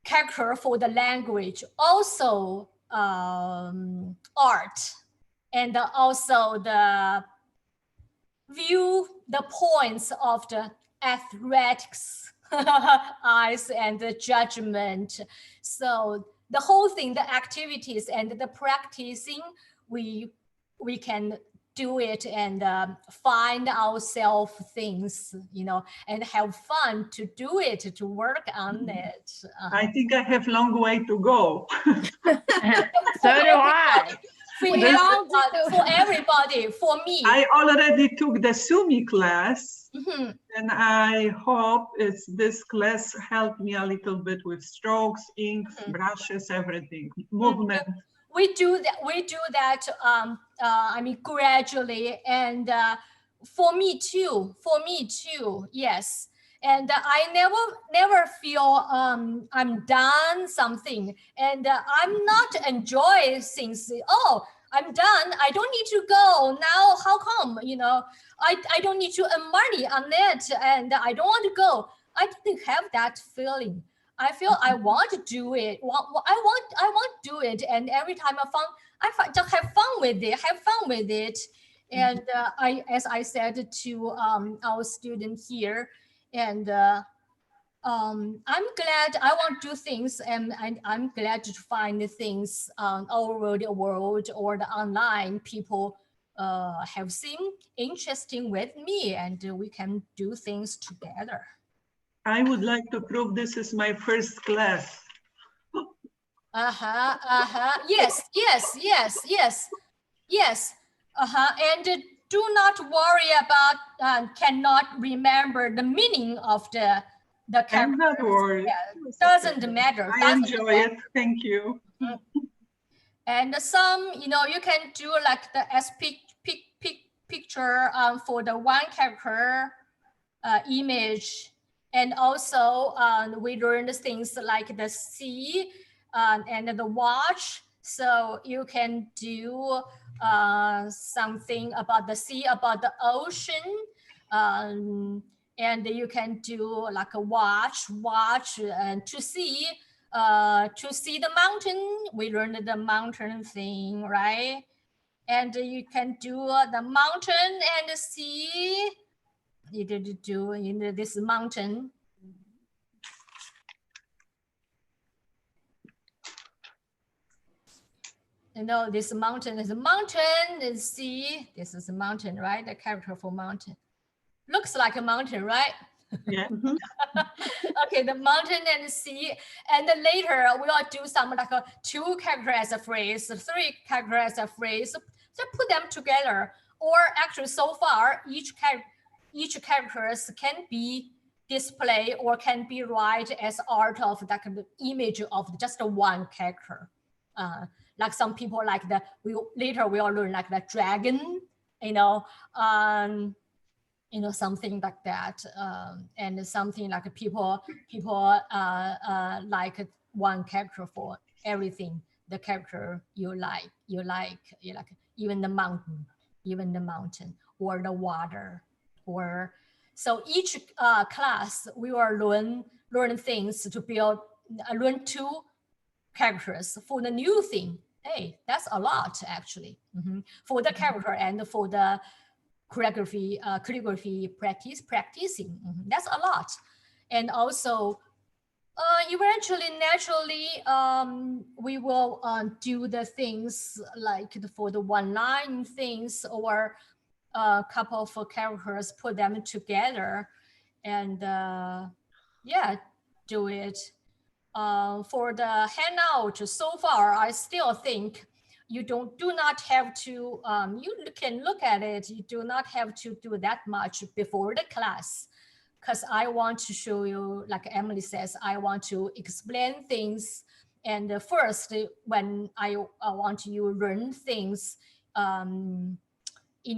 character for the language, also art, and also the view the points of the athletics eyes and the judgment. So the whole thing, the activities and the practicing, we can do it and find ourselves things, you know, and have fun to do it, to work on it. I think I have long way to go. So do I. For everybody, for me. I already took the Sumi class, Mm-hmm. and I hope this class helped me a little bit with strokes, inks, brushes, everything, movement. We do that. I mean, gradually, and for me too. Yes. And I never feel I'm done something, and I'm not enjoy things. Oh, I'm done. I don't need to go now. How come? You know, I don't need to earn money on it, and I don't want to go. I didn't have that feeling. I feel I want to do it. I want to do it, and every time I just have fun with it. And as I said to our student here, and I'm glad I want to do things, and I'm glad to find the things all over the world or the online people have seen interesting with me, and we can do things together. I would like to prove this is my first class. Yes. And do not worry about cannot remember the meaning of the character. I'm not worried. Yeah, doesn't matter. I enjoy it. Thank you. And some, you know, you can do like the picture for the one character image. And also we learned things like the sea and the watch. So you can do something about the sea, about the ocean, And you can do like a watch, and to see the mountain. We learned the mountain thing, right? And you can do the mountain and see. You did do in this mountain. You know, this mountain is a mountain, and see, this is a mountain, right? The character for mountain. Looks like a mountain, right? Yeah. Okay, the mountain and sea. And then later we'll do some like a 2 character as a phrase, 3 character as a phrase. So put them together. Or actually so far, each characters can be displayed or can be write as art of that kind of image of just one character. Like some people like later we'll learn like the dragon, you know, something like that, and something like people like one character for everything. The character you like even the mountain or the water, or so each class we will learn things to build, learn 2 characters for the new thing. Hey, that's a lot actually. For the character and for the calligraphy practicing. That's a lot. And also eventually, naturally, we will do the things like for the one line things or a couple of characters, put them together and yeah, do it. For the handout so far, I still think you do not have to, you can look at it, you do not have to do that much before the class, because I want to show you, like Emily says, I want to explain things. And first, when I want you to learn things in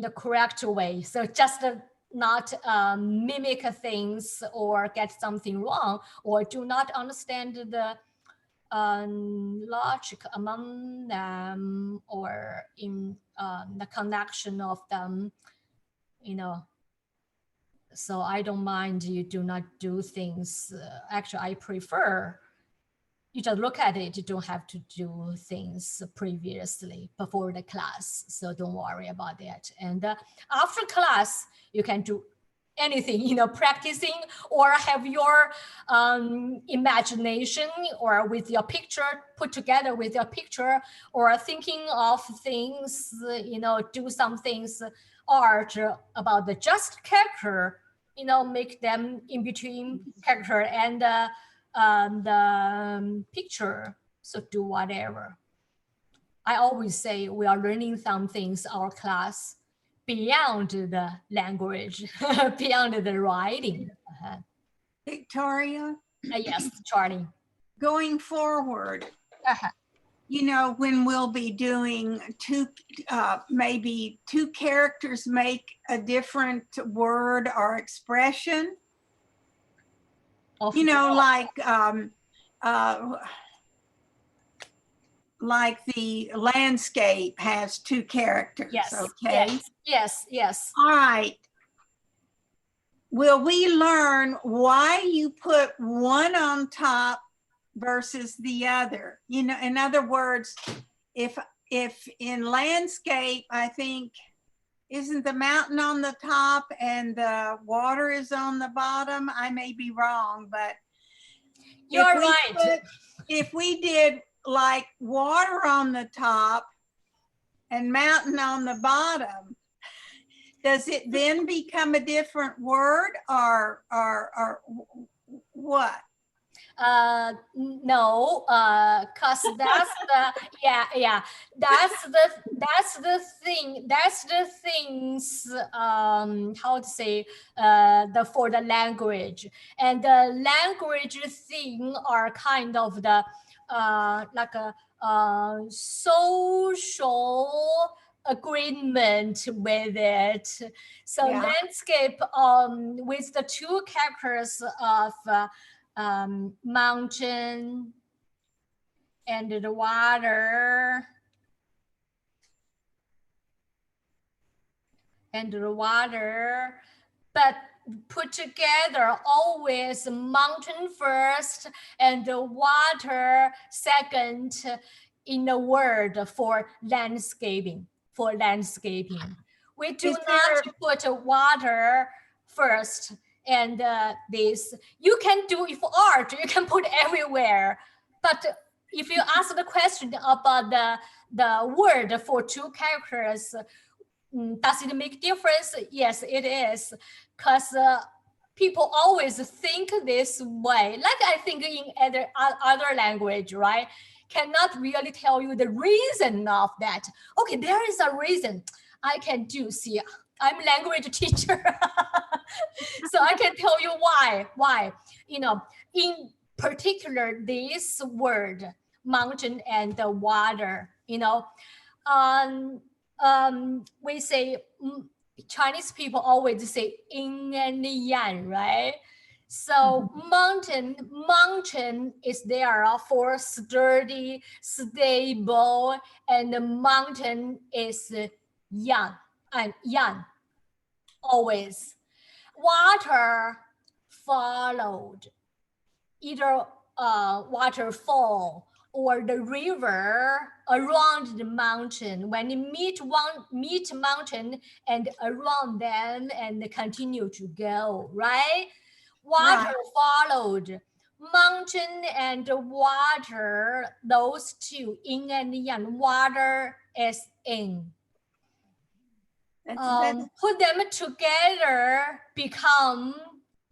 the correct way. So just not mimic things or get something wrong or do not understand the logic among them or in the connection of them, so I don't mind you do not do things. Actually, I prefer you just look at it. You don't have to do things previously before the class. So don't worry about that. And after class, you can do anything, practicing or have your imagination or with your picture put together with your picture or thinking of things, do some things, art about the just character, make them in between character and the picture. So do whatever. I always say we are learning some things, our class, beyond the language, beyond the writing. Victoria? Yes, Charlie. Going forward, when we'll be doing maybe 2 characters make a different word or expression, like the landscape has 2 characters. Yes. Okay. Yes. All right. Will we learn why you put one on top versus the other? In other words, if in landscape, I think, isn't the mountain on the top and the water is on the bottom? I may be wrong, but you're right. If we did like water on the top and mountain on the bottom, does it then become a different word or what? No, cause that's the that's the things how to say for the language, and the language thing are kind of the like a social agreement with it. So landscape with the 2 characters of mountain and the water but put together always mountain first and the water second in the word for landscaping. We do not put water first and this. You can do it for art, you can put everywhere. But if you ask the question about the word for two characters, does it make difference? Yes, it is, because people always think this way. Like I think in other language, right? Cannot really tell you the reason of that. Okay, there is a reason. I can do. See, I'm a language teacher, so I can tell you why. Why? You know, in particular, this word, mountain and the water. You know, we say, Chinese people always say yin and yang, right? So mountain is there for sturdy, stable, and the mountain is yang and yang, always. Water followed, either waterfall or the river around the mountain. When you meet mountain and around them and continue to go, right? Water followed. Mountain and water, those two, yin and yang. Water is in. Put them together, become,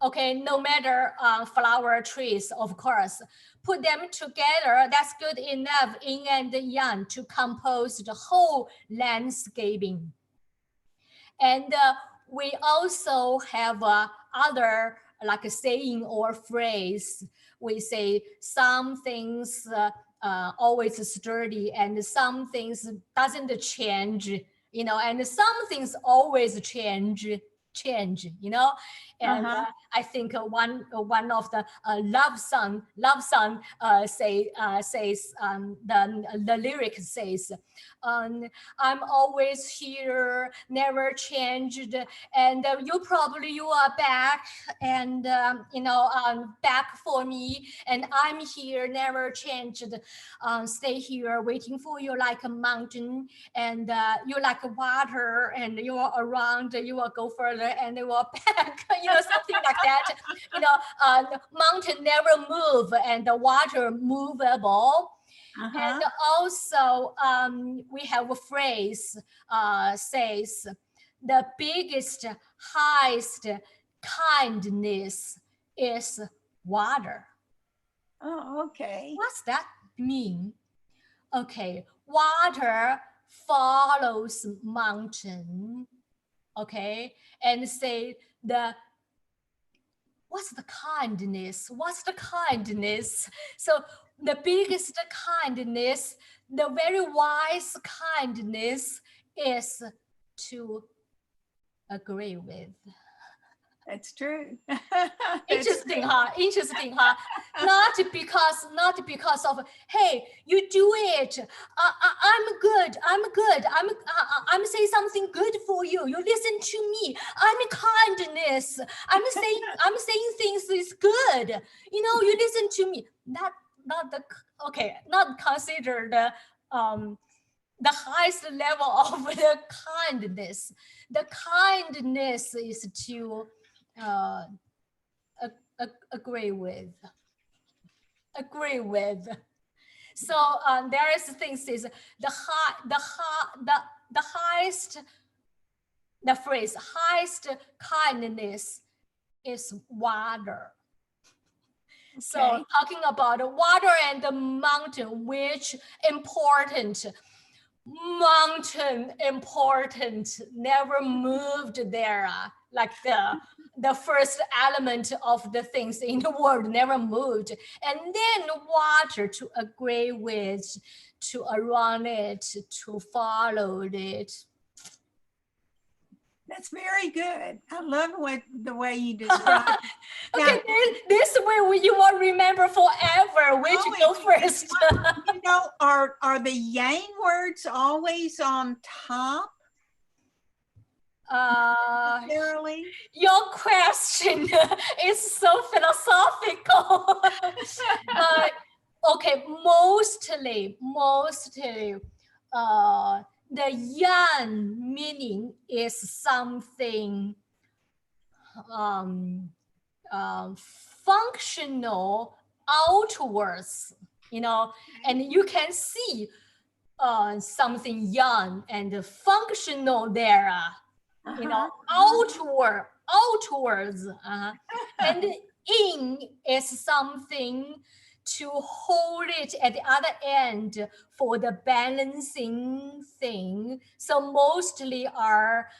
okay, no matter flower trees, of course. Put them together, that's good enough, yin and yang, to compose the whole landscaping. And we also have other, like a saying or phrase. We say some things always sturdy and some things doesn't change, you know, and some things always change, you know. And I think one of the love song says the lyric says, I'm always here, never changed, and you are back, and you know, back for me, and I'm here, never changed, stay here waiting for you like a mountain, and you like water, and you are around, you will go further and you are back, you know, something like that. You know, the mountain never move and the water movable. And also we have a phrase says, the biggest, highest kindness is water. Oh, okay. What's that mean? Okay, water follows mountain. Okay, and say what's the kindness? What's the kindness? So the biggest kindness, the very wise kindness is to agree with. That's true. Interesting, huh? Interesting, huh? Not because of, hey, you do it. I'm good. I'm saying something good for you. You listen to me. I'm kindness. I'm saying things is good. You know, you listen to me. Not consider the highest level of the kindness. The kindness is to agree with. So there is things is the highest, the phrase highest kindness is water. Okay. So talking about water and the mountain, which important. Mountain important, never moved there, like the first element of the things in the world never moved, and then water to agree with, to around it, to follow it. That's very good. I love the way you describe it. Okay, this way you will remember forever. Which go first? You know, are the yang words always on top? Necessarily? Your question is so philosophical. Okay, mostly, the yan meaning is something functional outwards, you know, and you can see something young and functional there, you know, outwards. And in is something to hold it at the other end for the balancing thing. So mostly are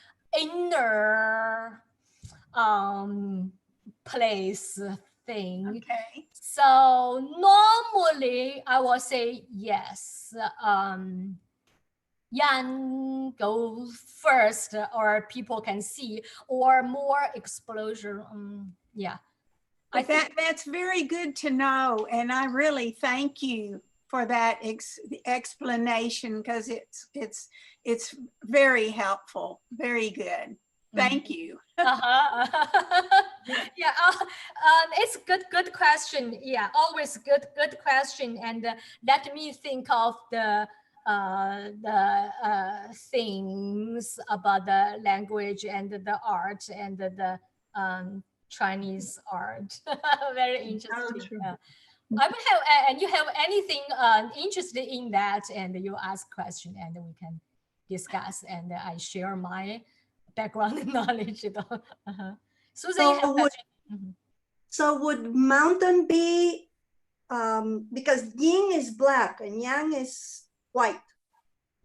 inner place thing. Okay. So normally I will say yes. Yan go first, or people can see, or more exposure. Yeah. But that's very good to know, and I really thank you for that explanation, because it's very helpful, very good. Thank you. Yeah, it's good question. Yeah, always good question, and let me think of the things about the language and the art and the Chinese art. Very interesting. I would have, and you have anything interested in that, and you ask question, and we can discuss, and I share my background knowledge. Susan, you have a question? So would mountain be, because yin is black and yang is white,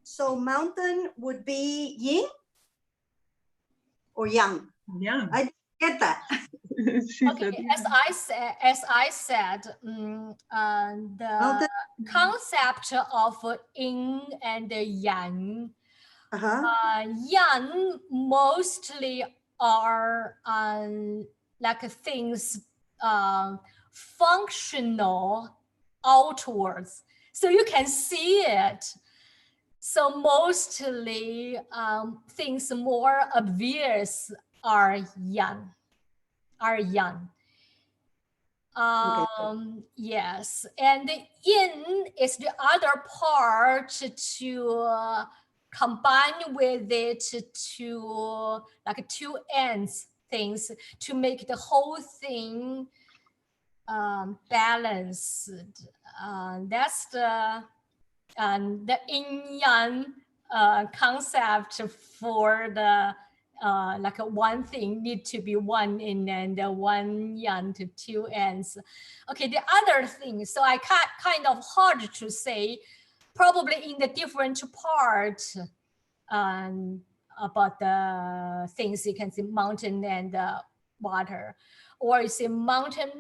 so mountain would be yin or yang? Yeah. I didn't get that. Okay, as I said, the concept of yin and yang, yang mostly are like things functional outwards, so you can see it. So mostly things more obvious are yang. Yes, and the yin is the other part to combine with it, to like two ends things, to make the whole thing balanced. That's the yin yang concept for the like one thing need to be one in and one yang to two ends. Okay, the other thing, so I kind of hard to say, probably in the different part about the things you can see, mountain and water, or you see mountain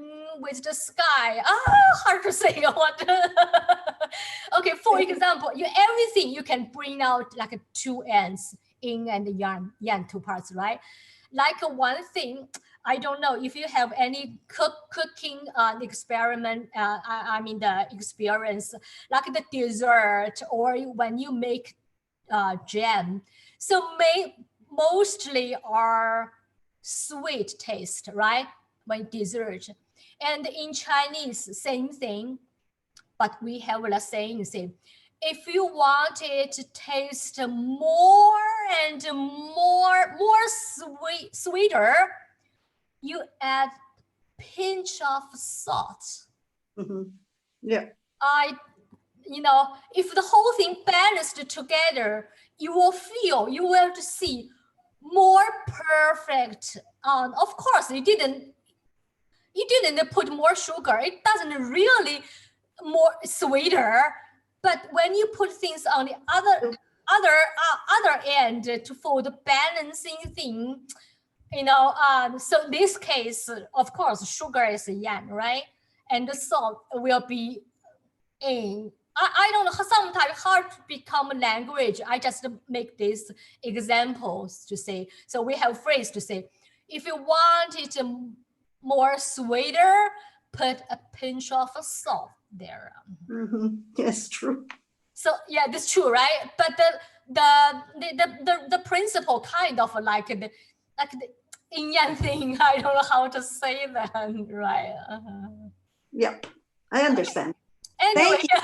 with the sky. Hard to say what. Okay, for example, everything you can bring out like two ends, yin and yang, two parts, right? Like one thing, I don't know if you have any cooking experiment, I mean the experience, like the dessert, or when you make jam. So mostly are sweet taste, right? When dessert. And in Chinese, same thing, but we have the saying, if you want it to taste more and more sweeter, you add pinch of salt. Yeah. If the whole thing balanced together, you will see more perfect. Of course, you didn't put more sugar. It doesn't really more sweeter. But when you put things on the other end for the balancing thing, so this case, of course, sugar is yang, right? And the salt will be in. I don't know, sometimes hard to become language. I just make these examples to say. So we have phrase to say, if you want it more sweeter, put a pinch of salt there. Yes, true. So yeah, that's true, right? But the principle kind of like the yin yang thing. I don't know how to say that, right? Yeah, I understand. Anyway, Thank you.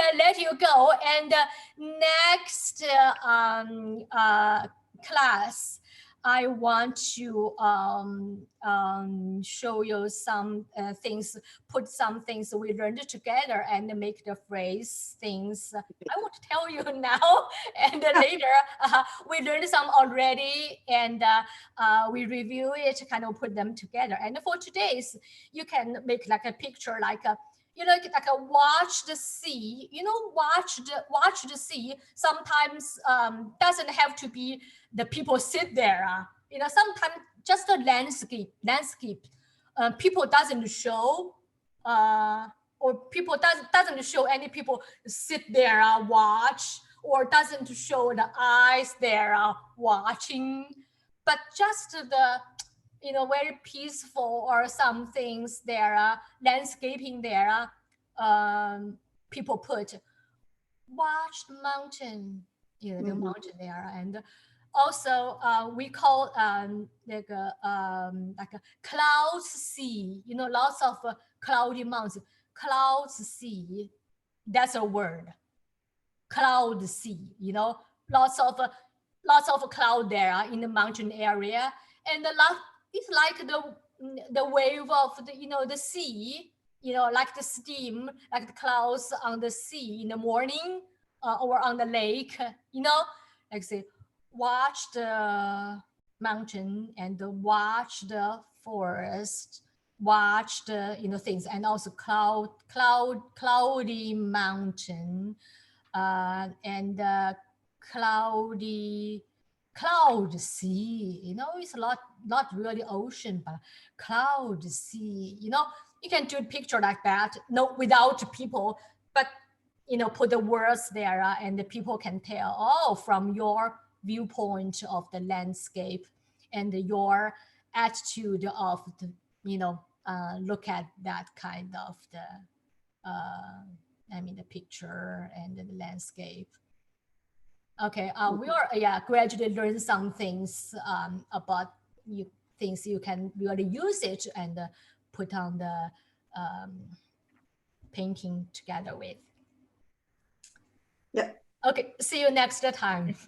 I let you go. And next class, I want to show you some things, put some things we learned together and make the phrase things. I won't tell you now, and later we learned some already, and we review it, kind of put them together. And for today's, you can make like a picture, like a, you know, like a watch the sea, you know, watch the sea. Sometimes doesn't have to be the people sit there. You know, sometimes just a landscape. People doesn't show, or people doesn't show any people sit there watch, or doesn't show the eyes there watching, but just the, you know, very peaceful or some things there, landscaping there. People put watch the mountain, you know, the mountain there. And also we call like a clouds sea, you know, lots of cloudy mountains, clouds sea. That's a word, cloud sea, you know, lots of cloud there in the mountain area. And it's like the wave of the, you know, the sea, you know, like the steam, like the clouds on the sea in the morning, or on the lake, you know, like say, watch the mountain and watch the forest, watch the, you know, things, and also cloudy mountain, and cloud sea, you know, it's not really ocean, but cloud sea, you know. You can do a picture like that, no, without people, but, you know, put the words there, and the people can tell, oh, from your viewpoint of the landscape and your attitude of the, you know, look at that kind of the I mean, the picture and the landscape. Okay, we are gradually learn some things about things you can really use it and put on the painting together with. Yeah. Okay, see you next time.